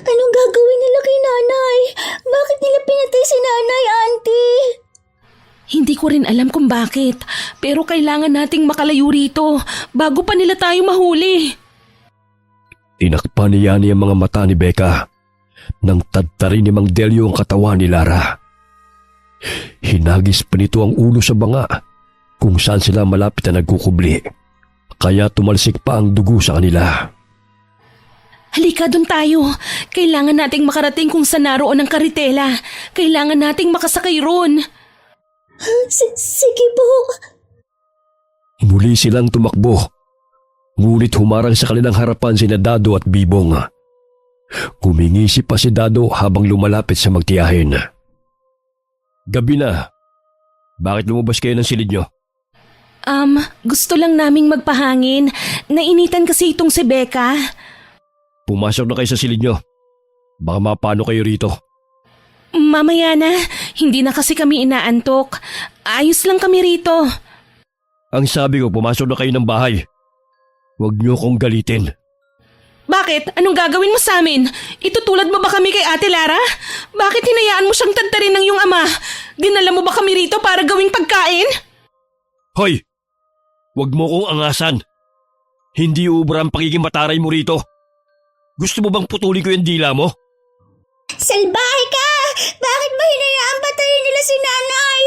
Anong gagawin nila kay nanay? Bakit nila pinatay si nanay, auntie? Hindi ko rin alam kung bakit, pero kailangan nating makalayo rito bago pa nila tayo mahuli. Tinakpan niya ang mga mata ni Becca nang tadtarin ni Mang Delio ang katawan ni Lara. Hinagis pa nito ang ulo sa banga kung saan sila malapit na nagkukubli, kaya tumalsik pa ang dugo sa kanila. Halika, doon tayo. Kailangan nating makarating kung saan naroon ang karitela. Kailangan nating makasakay ron. Sige po. Muli silang tumakbo, ngunit humarang sa kanilang harapan sina Dado at Bibong. Kumingisi pa si Dado habang lumalapit sa magtiyahin. Gabi na. Bakit lumabas kayo ng silid nyo? Gusto lang naming magpahangin. Nainitan kasi itong si Becca. Pumasok na kayo sa silid nyo. Baka mapano kayo rito. Mamaya na. Hindi na kasi kami inaantok. Ayos lang kami rito. Ang sabi ko, pumasok na kayo ng bahay. Huwag nyo kong galitin. Bakit? Anong gagawin mo sa amin? Itutulad mo ba kami kay Ate Lara? Bakit hinayaan mo siyang tadtarin ng iyong ama? Dinala mo ba kami rito para gawing pagkain? Hoy! Huwag mo kong angasan. Hindi ubra ang pagiging mataray mo rito. Gusto mo bang putulin ko yung dila mo? Salbahe ka! Bakit ba hinayaan patayin nila si nanay?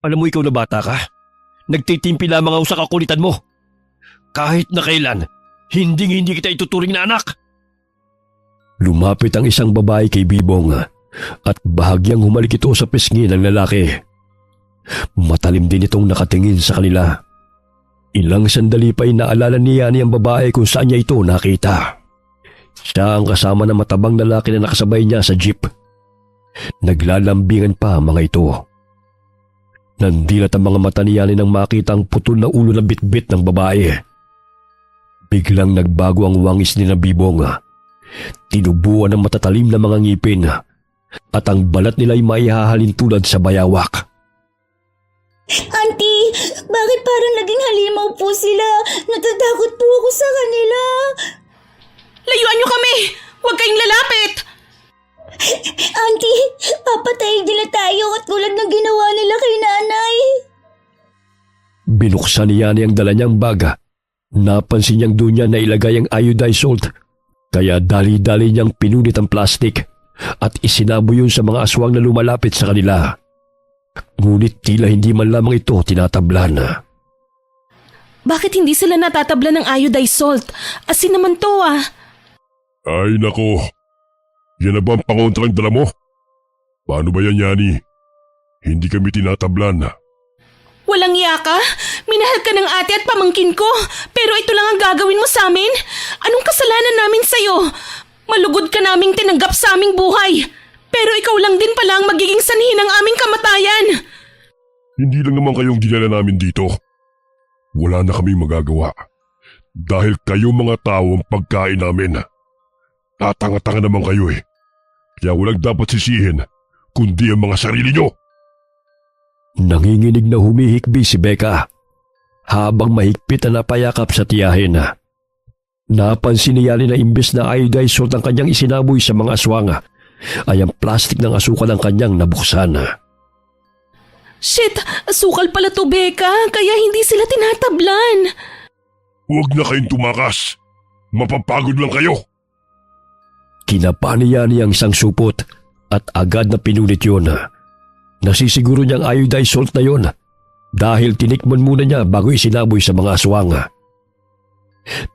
Alam mo ikaw na bata ka? Nagtitimpi lamang ako sa kakulitan mo. Kahit na kailan, hindi kita ituturing na anak. Lumapit ang isang babae kay Bibong at bahagyang humalik ito sa pisngi ng lalaki. Matalim din itong nakatingin sa kanila. Ilang sandali pa ay naalala niya ang babae kung saan niya ito nakita. Siya ang kasama ng matabang lalaki na nakasabay niya sa jeep. Naglalambingan pa ang mga ito. Nandilat ang mga mata niya nang makita ang putol na ulo na bitbit ng babae. Biglang nagbago ang wangis ni na Bibong. Tinubuan ng matatalim na mga ngipin at ang balat nila ay maihahalin tulad sa bayawak. Auntie, bakit parang naging halimaw po sila? Natatakot po ako sa kanila. Layuan niyo kami! Huwag kayong lalapit! Auntie, papatayin nila tayo at tulad ng ginawa nila kay nanay. Binuksan niya ang dala niyang bag. Napansin niyang doon niya na ilagay ang iodized salt, kaya dali-dali niyang pinunit ang plastik at isinabo yun sa mga aswang na lumalapit sa kanila. Ngunit tila hindi man lamang ito tinatablan. Bakit hindi sila natatabla ng iodized salt? Asin naman to ah. Ay nako, yan na ba ang pangontrang dala mo? Paano ba yan, Yani? Hindi kami tinatablan. Walang iya ka? Minahal ka ng ate at pamangkin ko, pero ito lang ang gagawin mo sa amin? Anong kasalanan namin sa'yo? Malugod ka naming tinanggap sa aming buhay, pero ikaw lang din pala ang magiging sanhi ng aming kamatayan. Hindi lang naman kayong dinala namin dito. Wala na kaming magagawa. Dahil kayo mga tao ang pagkain namin. Tatanga-tanga naman kayo eh. Kaya walang dapat sisihin, kundi ang mga sarili nyo. Nanginginig na humihikbi si Becca habang mahigpit na napayakap sa tiyahin. Napansin ni Yani na imbes na iodized salt ang kanyang isinaboy sa mga aswang ay ang plastik ng asukal ang kanyang nabuksan. Shit, asukal pala to, Becca, kaya hindi sila tinatablan. Huwag na kayong tumakas. Mapapagod lang kayo. Kinapa ni Yani ang isang supot at agad na pinulit yun. Nasisiguro niyang iodized salt na yun dahil tinikman muna niya bago isinaboy sa mga aswang.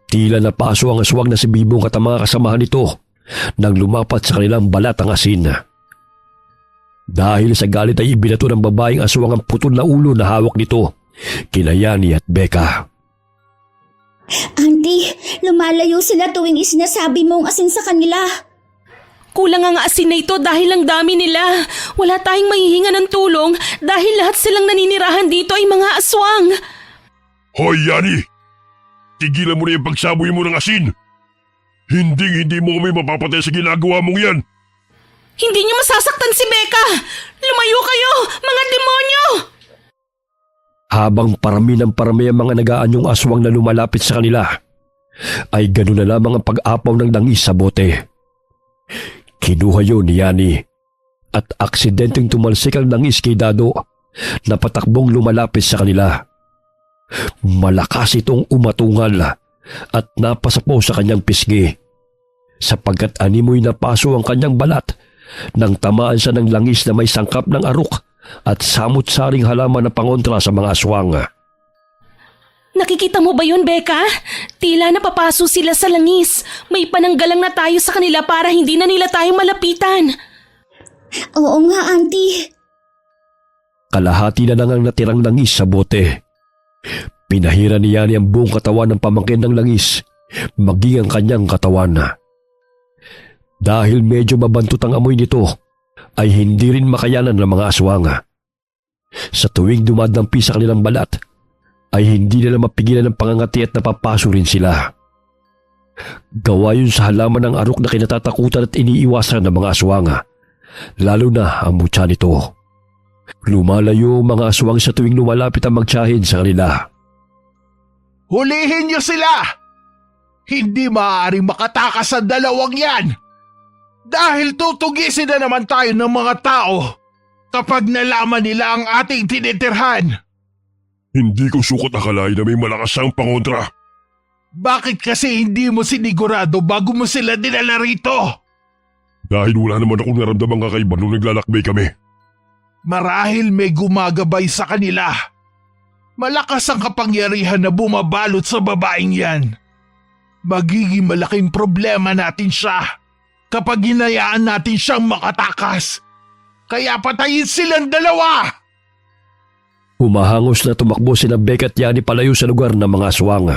Tila napaso ang aswang na si Bibong at ang mga kasamahan nito nang lumapat sa kanilang balat ang asin. Dahil sa galit ay ibinato ng babaeng aswang ang putol na ulo na hawak nito kina Yani at Becca. Auntie, lumalayo sila tuwing isinasabi mong asin sa kanila. Kulang ang asin na ito dahil ang dami nila. Wala tayong mahihinga ng tulong dahil lahat silang naninirahan dito ay mga aswang. Hoy, Yani! Tigilan mo na yung pagsaboy mo ng asin! Hindi mo kami mapapatay sa ginagawa mong yan! Hindi niyo masasaktan si Becca! Lumayo kayo, mga demonyo! Habang parami ng parami ang mga nagaanyong aswang na lumalapit sa kanila, ay gano'n na lamang ang pag-apaw ng langis sa bote. Kinuha yun ni Yani at aksidenteng tumalsik ang langis kay Dado na patakbong lumalapit sa kanila. Malakas itong umatungal at napasapaw sa kanyang pisngi sapagkat animoy napaso ang kanyang balat nang tamaan siya ng langis na may sangkap ng arok at samut-saring halaman na pangontra sa mga aswang. Nakikita mo ba yun, Becca? Tila napapaso sila sa langis. May pananggalang na tayo sa kanila para hindi na nila tayo malapitan. Oo nga, Auntie. Kalahati na lang ang natirang langis sa bote. Pinahira ni Yani ang buong katawan ng pamangkin ng langis, maging ang kanyang katawan. Dahil medyo mabantot ang amoy nito, ay hindi rin makayanan ng mga aswang. Sa tuwing dumadampi sa kanilang balat, ay hindi nila mapigilan ng pangangati at napapaso rin sila. Gawa yun sa halaman ng arok na kinatatakutan at iniiwasan ng mga aswang, lalo na ang mutya nito. Lumalayo ang mga aswang sa tuwing lumalapit ang magtiyahin sa kanila. Hulihin niyo sila! Hindi maaaring makatakas sa dalawang yan! Dahil tutugisin na naman tayo ng mga tao kapag nalaman nila ang ating tinitirhan. Hindi ko sukot akalain na may malakas ang pangontra. Bakit kasi hindi mo sinigurado bago mo sila dinala rito? Dahil wala naman akong naramdamang kakaiba nung naglalakbay kami. Marahil may gumagabay sa kanila. Malakas ang kapangyarihan na bumabalot sa babaeng yan. Magiging malaking problema natin siya kapag hinayaan natin siyang makatakas. Kaya patayin silang dalawa! Humahangos na tumakbo sina Becca at Yani palayo sa lugar ng mga aswang.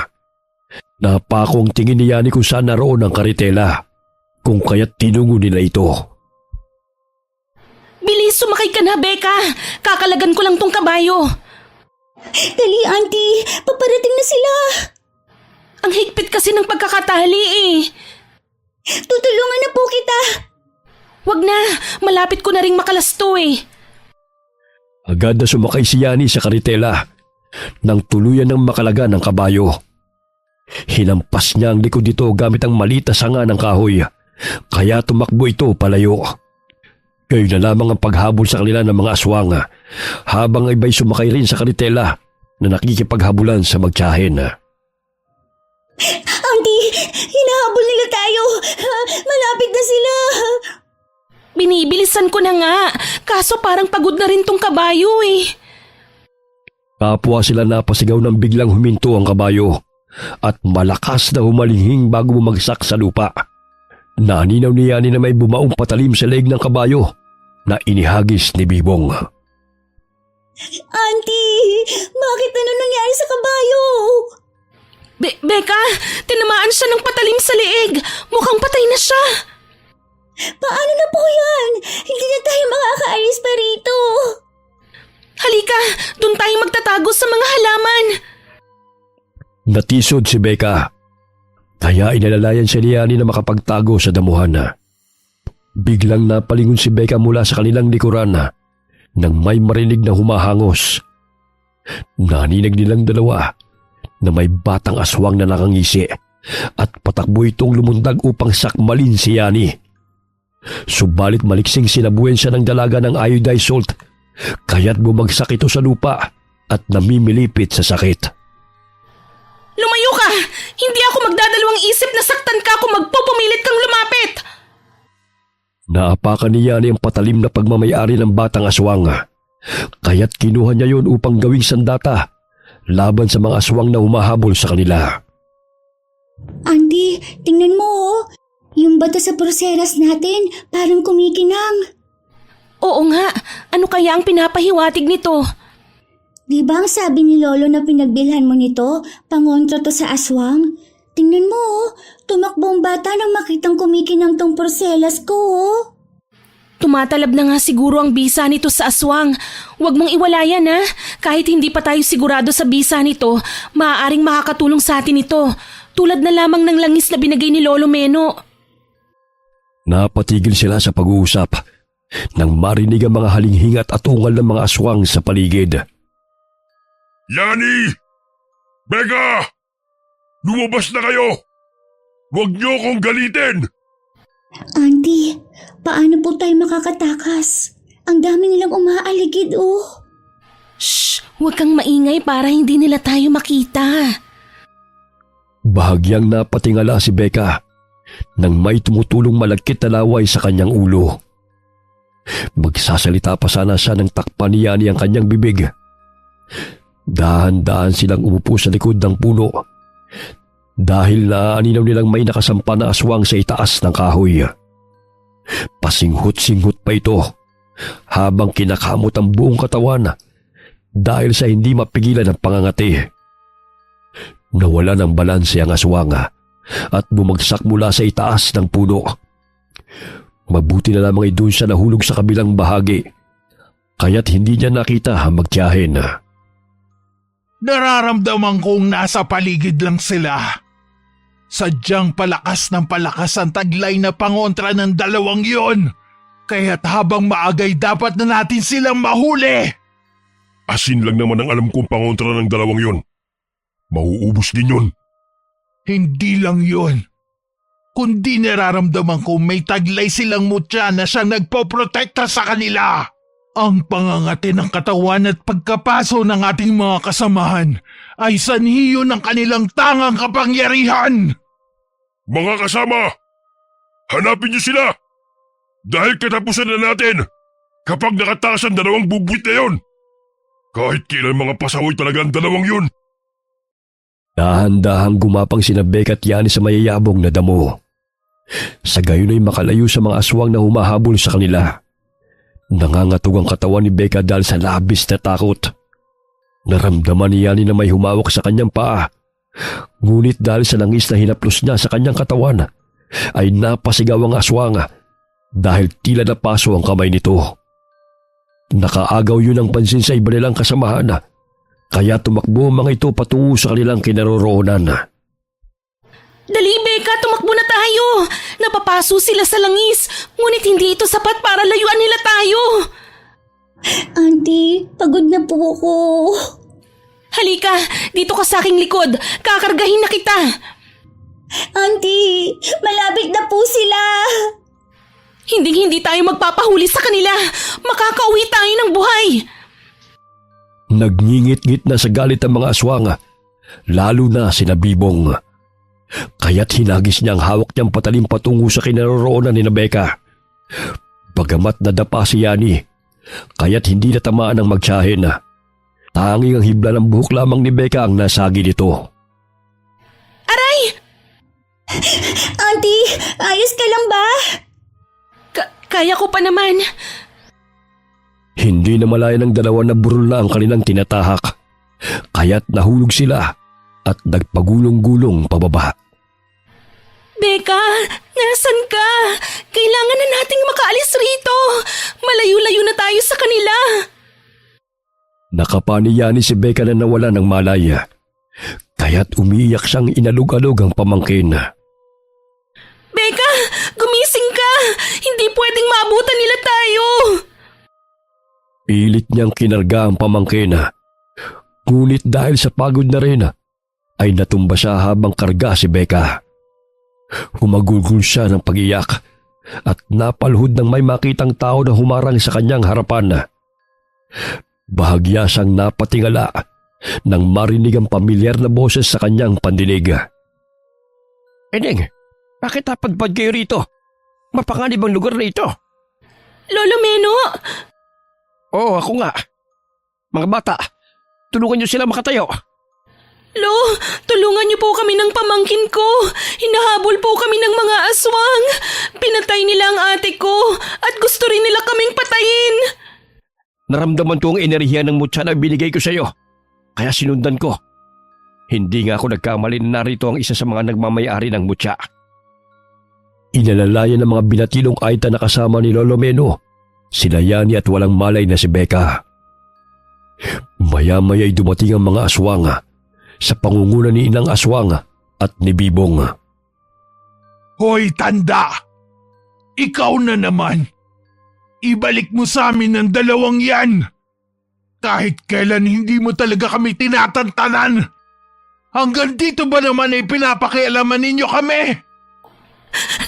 Napakong tingin ni Yani kung saan naroon ang karitela, kung kaya't tinungo nila ito. Bilis, sumakay ka na, Becca! Kakalagan ko lang tong kabayo. Dali, Auntie. Paparating na sila. Ang higpit kasi ng pagkakatali eh. Tutulungan na po kita. Wag na, malapit ko na ring makalasto eh. Agad na sumakay si Yani sa karitela nang tuluyan ng makalaga ng kabayo. Hinampas niya ang likod nito gamit ang maliit na sanga ng kahoy, kaya tumakbo ito palayo. Gayon na lamang ang paghabol sa kanila ng mga aswang, habang iba'y sumakay rin sa karitela na nakikipaghabulan sa magtiyahin. Auntie, hinahabol nila tayo. Malapit na sila. Binibilisan ko na nga, kaso parang pagod na rin tong kabayo eh. Kapwa sila napasigaw ng biglang huminto ang kabayo at malakas na humalihing bago bumagsak sa lupa. Naninaw ni Yani na may bumaong patalim sa leeg ng kabayo na inihagis ni Bibong. Auntie, bakit ano nangyari sa kabayo? Becca, tinamaan siya ng patalim sa leeg. Mukhang patay na siya. Paano na po yan? Hindi na tayo makakaalis pa rito. Halika, doon tayo magtatago sa mga halaman. Natisod si Becca. Kaya inalalayan siya ni Yani na makapagtago sa damuhan. Biglang napalingon si Becca mula sa kanilang likuran nang may marinig na humahangos. Naninag nilang dalawa na may batang aswang na nakangisi at patakbo itong lumundag upang sakmalin si Yani. Subalit maliksing sinabuhin siya ng dalaga ng iodized salt, kaya't bumagsak ito sa lupa at namimilipit sa sakit. Lumayo ka! Hindi ako magdadalawang isip na saktan ka kung magpupumilit kang lumapit! Naapakan ni Yani ang patalim na pagmamayari ng batang aswang, kaya't kinuha niya yon upang gawing sandata laban sa mga aswang na humahabol sa kanila. Auntie, tingnan mo oh. Yung bato sa purseras natin parang kumikinang. Oo nga, ano kaya ang pinapahiwatig nito? Di ba ang sabi ni Lolo na pinagbilhan mo nito, pangontra to sa aswang? Tingnan mo oh, tumakbo ang bata nang makitang kumikinang tong porselas ko oh. Tumatalab na nga siguro ang bisa nito sa aswang. Huwag mong iwalayan ha. Kahit hindi pa tayo sigurado sa bisa nito, maaaring makakatulong sa atin ito. Tulad na lamang ng langis na binigay ni Lolo Meno. Napatigil sila sa pag-uusap nang marinig ang mga halinghinga at atungal ng mga aswang sa paligid. Yani! Becca! Lumabas na kayo! Huwag niyo akong galitin! Auntie, paano po tayo makakatakas? Ang dami nilang umaaligid oh. Shh! Huwag kang maingay para hindi nila tayo makita. Bahagyang napatingala si Becca nang may tumutulong malagkit na laway sa kanyang ulo. Magsasalita pa sana siya nang takpan ni Yani ang kanyang bibig. Dahan-dahan silang umupo sa likod ng puno dahil naaninaw nilang may nakasampa na aswang sa itaas ng kahoy. Pasinghot-singhot pa ito habang kinakamot ang buong katawan dahil sa hindi mapigilan ng pangangati. Nawala ng balanse ang aswang at bumagsak mula sa itaas ng puno. Mabuti na lamang doon siya nahulog sa kabilang bahagi, kaya't hindi niya nakita ang magtiyahin. Nararamdaman kong nasa paligid lang sila. Sadyang palakas ng palakas ang taglay na pangontra ng dalawang yon. Kaya't habang maagay dapat na natin silang mahuli. Asin lang naman ang alam kong pangontra ng dalawang yon. Mauubos din yun. Hindi lang yun. Kundi nararamdaman ko may taglay silang mutya na siyang nagpoprotekta sa kanila. Ang pangangati ng katawan at pagkapaso ng ating mga kasamahan ay sanhiyo ng kanilang tangang kapangyarihan. Mga kasama, hanapin niyo sila! Dahil katapusan na natin kapag nakatakas ang dalawang bubuit na yun. Kahit kailan mga pasahoy talaga ang dalawang yun. Dahan-dahang gumapang sina Becca at Yani sa mayayabong na damo. Sa gayon ay makalayo sa mga aswang na humahabol sa kanila. Nangangatog ang katawan ni Becca dahil sa labis na takot. Naramdaman ni Yani na may humawak sa kanyang paa. Ngunit dahil sa langis na hinaplos niya sa kanyang katawan, ay napasigaw ang aswang dahil tila napaso ang kamay nito. Nakaagaw yun ang pansin sa iba nilang kasamahan, kaya tumakbo ang mga ito patungo sa kanilang kinaroroonan. Dali, Becca, tumakbo na tayo! Napapaso sila sa langis, ngunit hindi ito sapat para layuan nila tayo! Auntie, pagod na po ako. Halika, dito ka sa aking likod. Kakargahin na kita. Auntie, malapit na po sila. Hindi tayo magpapahuli sa kanila. Makakauwi tayo ng buhay. Nagngingit-ngit na sa galit ang mga aswang, lalo na sina Bibong. Kaya't hinagis niya ang hawak niyang patalim patungo sa kinaroroonan ni Becca. Bagamat nadapa si Yani, kaya't hindi natamaan ang magtiyahin. Tanging ang hibla ng buhok lamang ni Becca ang nasagi nito. Aray! Auntie, ayos ka lang ba? Kaya ko pa naman. Hindi na malaya ng dalawa na burol na ang kanilang tinatahak, kaya't nahulog sila at nagpagulong-gulong pababa. Becca, nasan ka? Kailangan na nating makaalis rito. Malayo-layo na tayo sa kanila. Nakapaniyani si Becca na nawala ng malaya, kaya't umiiyak siyang inalog-alog ang pamangkin. Becca, gumising ka! Hindi pwedeng maabutan nila tayo! Pilit niyang kinarga ang pamangkin. Ngunit dahil sa pagod na rin, ay natumba siya habang karga si Becca. Humagulgol siya ng pag-iyak at napalhod nang may makitang tao na humarang sa kanyang harapan. Bahagya siyang napatingala nang marinig ang pamilyar na boses sa kanyang pandinig. Eneng, bakit napadpad kayo rito? Mapanganib ang lugar na ito. Lolo Meno! Oo, ako nga. Mga bata, tulungan niyo sila makatayo. Lo, tulungan niyo po kami ng pamangkin ko. Hinahabol po kami ng mga aswang. Pinatay nila ang ate ko at gusto rin nila kaming patayin. Naramdaman ko ang enerhiya ng mutya na binigay ko sa iyo, kaya sinundan ko. Hindi nga ako nagkamali na narito ang isa sa mga nagmamayari ng mutya. Inalalayan ng mga binatilong aita na kasama ni Lolo Meno, sila Yani at walang malay na si Becca. Maya-maya'y dumating ang mga aswang sa pangunguna ni Inang Aswang at ni Bibong. Hoy, tanda! Ikaw na naman! Ibalik mo sa amin ang dalawang yan! Kahit kailan hindi mo talaga kami tinatantanan! Hanggang dito ba naman ay pinapakialaman ninyo kami?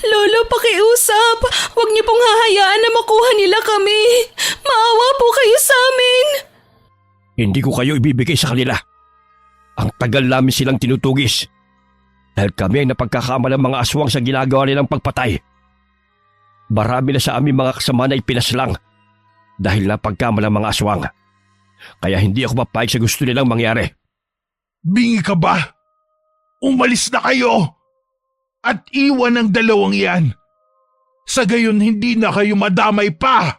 Lolo, pakiusap. Huwag niyo pong hahayaan na makuha nila kami. Maawa po kayo sa amin. Hindi ko kayo ibibigay sa kanila. Ang tagal namin silang tinutugis. Dahil kami ay napagkakamalang mga aswang sa ginagawa nilang pagpatay. Marami na sa aming mga kasama na ipinaslang dahil napagkamalang mga aswang. Kaya hindi ako mapayag sa gusto nilang mangyari. Bingi ka ba? Umalis na kayo! At iwan ang dalawang yan. Sa gayon hindi na kayo madamay pa.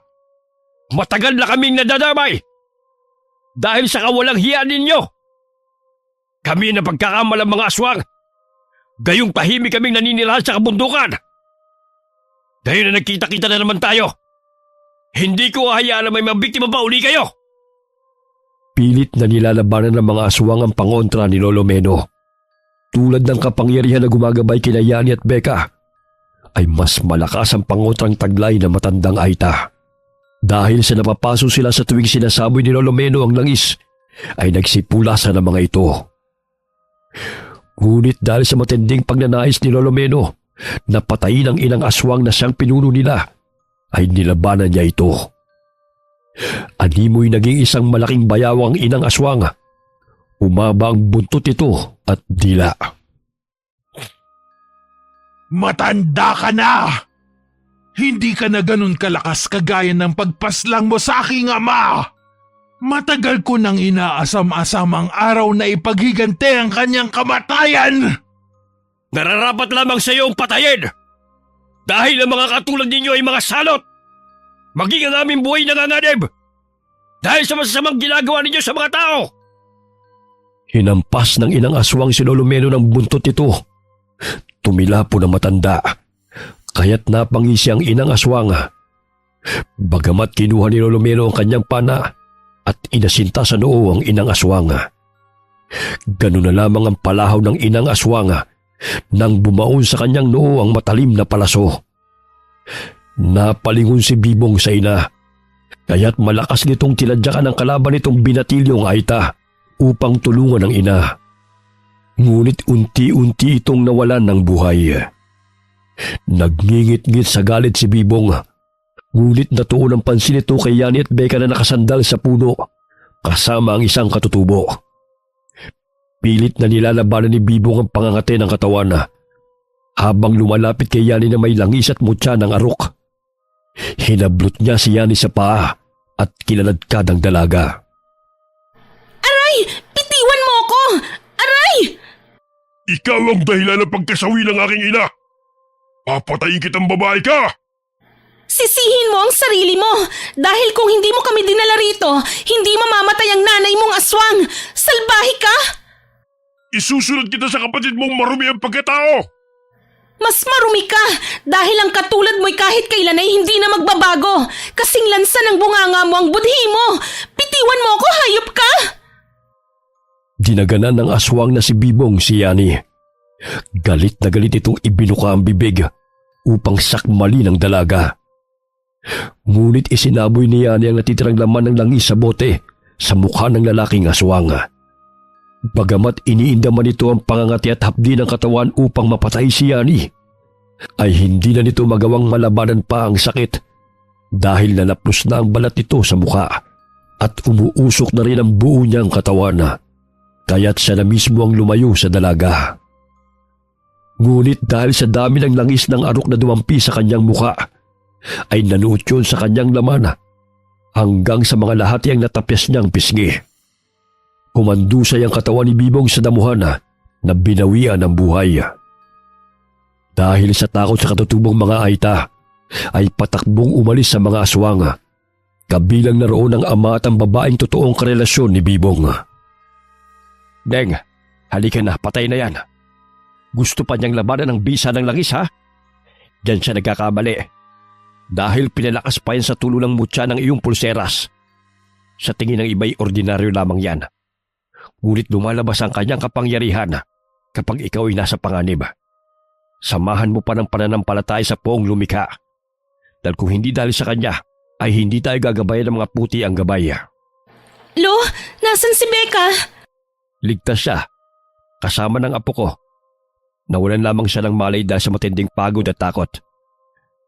Matagal na kaming nadadamay! Dahil sa kawalang hiya ninyo! Kami na pagkakamalang mga aswang. Gayong tahimik kaming naninirahan sa kabundukan. Dahil na nagkita-kita na naman tayo. Hindi ko hahayaan na may mga biktima pa uli kayo. Pilit na nilalabanan ng mga aswang ang pangontra ni Lolo Meno. Tulad ng kapangyarihan na gumagabay kina Yani at Becca, ay mas malakas ang pangontrang taglay na matandang aita. Dahil sa napapaso sila sa tuwing sinasaboy ni Lolo Meno ang langis, ay nagsipulasan ang mga ito. Ngunit dahil sa matinding pagnanais ni Lolo Meno na patayin ang Inang Aswang na siyang pinuno nila, ay nilabanan niya ito. Animoy naging isang malaking bayawang Inang Aswang. Umaba ang buntot ito at dila. Matanda ka na! Hindi ka na ganun kalakas kagaya ng pagpaslang mo sa aking ama! Matagal ko nang inaasam-asam ang araw na ipaghiganti ang kanyang kamatayan! Nararapat lamang sa iyo ang patayin! Dahil ang mga katulad ninyo ay mga salot! Maging ang aming buhay nanganganib! Dahil sa masasamang ginagawa ninyo sa mga tao! Hinampas ng Inang Aswang si Lolo Meno ng buntot ito. Tumila po na matanda, kaya't napangisi ang Inang Aswang. Bagamat kinuha ni Lolo Meno ang kanyang pana at inasinta sa noo ang Inang Aswang. Ganun na lamang ang palahaw ng Inang Aswang nang bumaon sa kanyang noo ang matalim na palaso. Napalingon si Bibong sa ina, kaya't malakas nitong tinadyakan ang kalaban nitong binatilyong aita upang tulungan ang ina. Ngunit unti-unti itong nawalan ng buhay. Nagngingit-ngit sa galit si Bibong, ngunit natuon ang pansin ito kay Yani at Becca na nakasandal sa puno kasama ang isang katutubo. Pilit na nilalabanan ni Bibong ang pangangate ng katawan habang lumalapit kay Yani na may langis at mutya ng arok. Hinablot niya si Yani sa paa at kinaladkad ang dalaga. Aray! Bitiwan mo ako! Aray! Ikaw ang dahilan ng pagkasawi ng aking ina! Papatayin kitang babae ka! Sisihin mo ang sarili mo. Dahil kung hindi mo kami dinala rito, hindi mamamatay ang nanay mong aswang. Salbahe ka! Isusunod kita sa kapatid mong marumi ang pagkatao! Mas marumi ka dahil ang katulad mo'y kahit kailan ay hindi na magbabago. Kasing lansa ng bunganga mo ang budhi mo. Bitiwan mo ako, hayop ka! Dinaganan ng aswang na si Bibong si Yani. Galit na galit itong ibinuka ang bibig upang sakmali ng dalaga. Ngunit isinaboy ni Yani ang natitirang laman ng langis sa bote sa mukha ng lalaking aswang. Bagamat iniindaman nito ang pangangati at hapdi ng katawan upang mapatay si Yani, ay hindi na nito magawang malabanan pa ang sakit dahil nalaplos na ang balat nito sa mukha at umuusok na rin ang buo niyang katawan. Kaya't siya na mismo ang lumayo sa dalaga. Ngunit dahil sa dami ng langis ng arok na dumampi sa kanyang mukha, ay nanuot yun sa kanyang laman hanggang sa mga lahati ang natapyas niyang pisngi. Kumandusay ang katawan ni Bibong sa damuhan na binawian ng buhay. Dahil sa takot sa katutubong mga aita, ay patakbong umalis sa mga aswang. Kabilang na roon ang ama at ang babaeng totoong karelasyon ni Bibong. Deng, halika na, patay na yan. Gusto pa niyang labanan ng bisa ng langis, ha? Diyan siya nagkakamali. Dahil pinalakas pa yan sa tulo ng mutya ng iyong pulseras. Sa tingin ng iba'y ordinaryo lamang yan. Ngunit lumalabas ang kanyang kapangyarihan kapag ikaw ay nasa panganib. Samahan mo pa ng pananampalataya sa poong lumikha. Dahil kung hindi dahil sa kanya, ay hindi tayo gagabayan ng mga puti ang gabay. Lo, nasan si Becca? Ligtas siya, kasama ng apo ko. Nawalan lamang siya ng malay dahil sa matinding pagod at takot.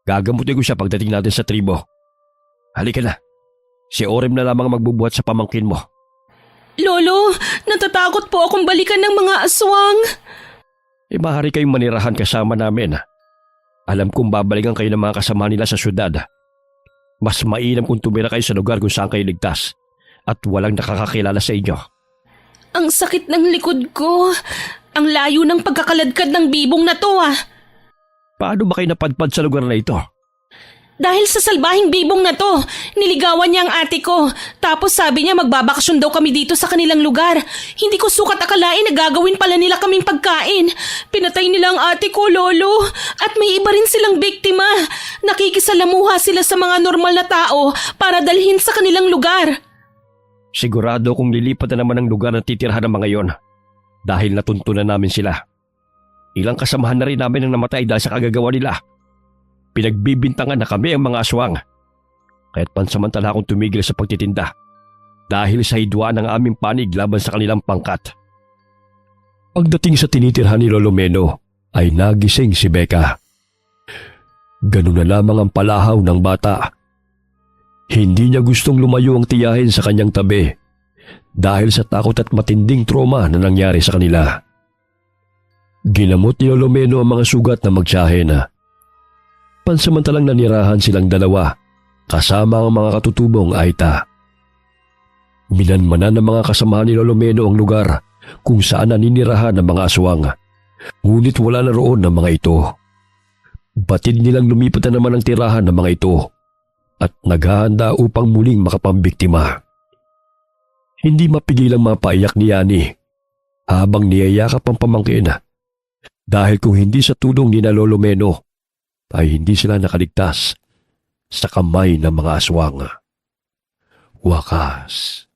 Gagamutin ko siya pagdating natin sa tribo. Halika na, si Orem na lamang magbubuhat sa pamangkin mo. Lolo, natatakot po akong balikan ng mga aswang. Maaari kayong manirahan kasama namin. Alam kong babalikan kayo ng mga kasama nila sa syudad. Mas mainam kung tumira kayo sa lugar kung saan kayo ligtas at walang nakakakilala sa inyo. Ang sakit ng likod ko. Ang layo ng pagkakaladkad ng Bibong na to Paano ba kayo napadpad sa lugar na ito? Dahil sa salbahing Bibong na to, niligawan niya ang ate ko. Tapos sabi niya magbabakasyon daw kami dito sa kanilang lugar. Hindi ko sukat akalain na gagawin pala nila kaming pagkain. Pinatay nila ang ate ko, Lolo. At may iba rin silang biktima. Nakikisalamuha sila sa mga normal na tao para dalhin sa kanilang lugar. Sigurado kung lilipat na naman ang lugar na titirhan ng mga yon. Dahil natuntunan namin sila. Ilang kasamahan na rin namin ang namatay dahil sa kagagawa nila. Pinagbibintangan na kami ang mga aswang. Kaya't pansamantala akong tumigil sa pagtitinda dahil sa hidwaan ng aming panig laban sa kanilang pangkat. Pagdating sa tinitirhan ni Lolo Meno ay nagising si Becca. Ganun na lamang ang palahaw ng bata. Hindi niya gustong lumayo ang tiyahin sa kanyang tabi dahil sa takot at matinding trauma na nangyari sa kanila. Ginamot ni Lolo Meno ang mga sugat na magtiyahin. Pansamantalang nanirahan silang dalawa kasama ang mga katutubong aita. Minanmanan ng mga kasamahan ni Lolo Meno ang lugar kung saan naninirahan ng mga aswang. Ngunit wala na roon ng mga ito. Batid nilang lumipat na naman ang tirahan ng mga ito at naghahanda upang muling makapambiktima. Hindi mapigilang mapaiyak ni Yani habang niyayakap ang pamangkin dahil kung hindi sa tulong ni Lolo Meno ay hindi sila nakaligtas sa kamay ng mga aswang. Wakas,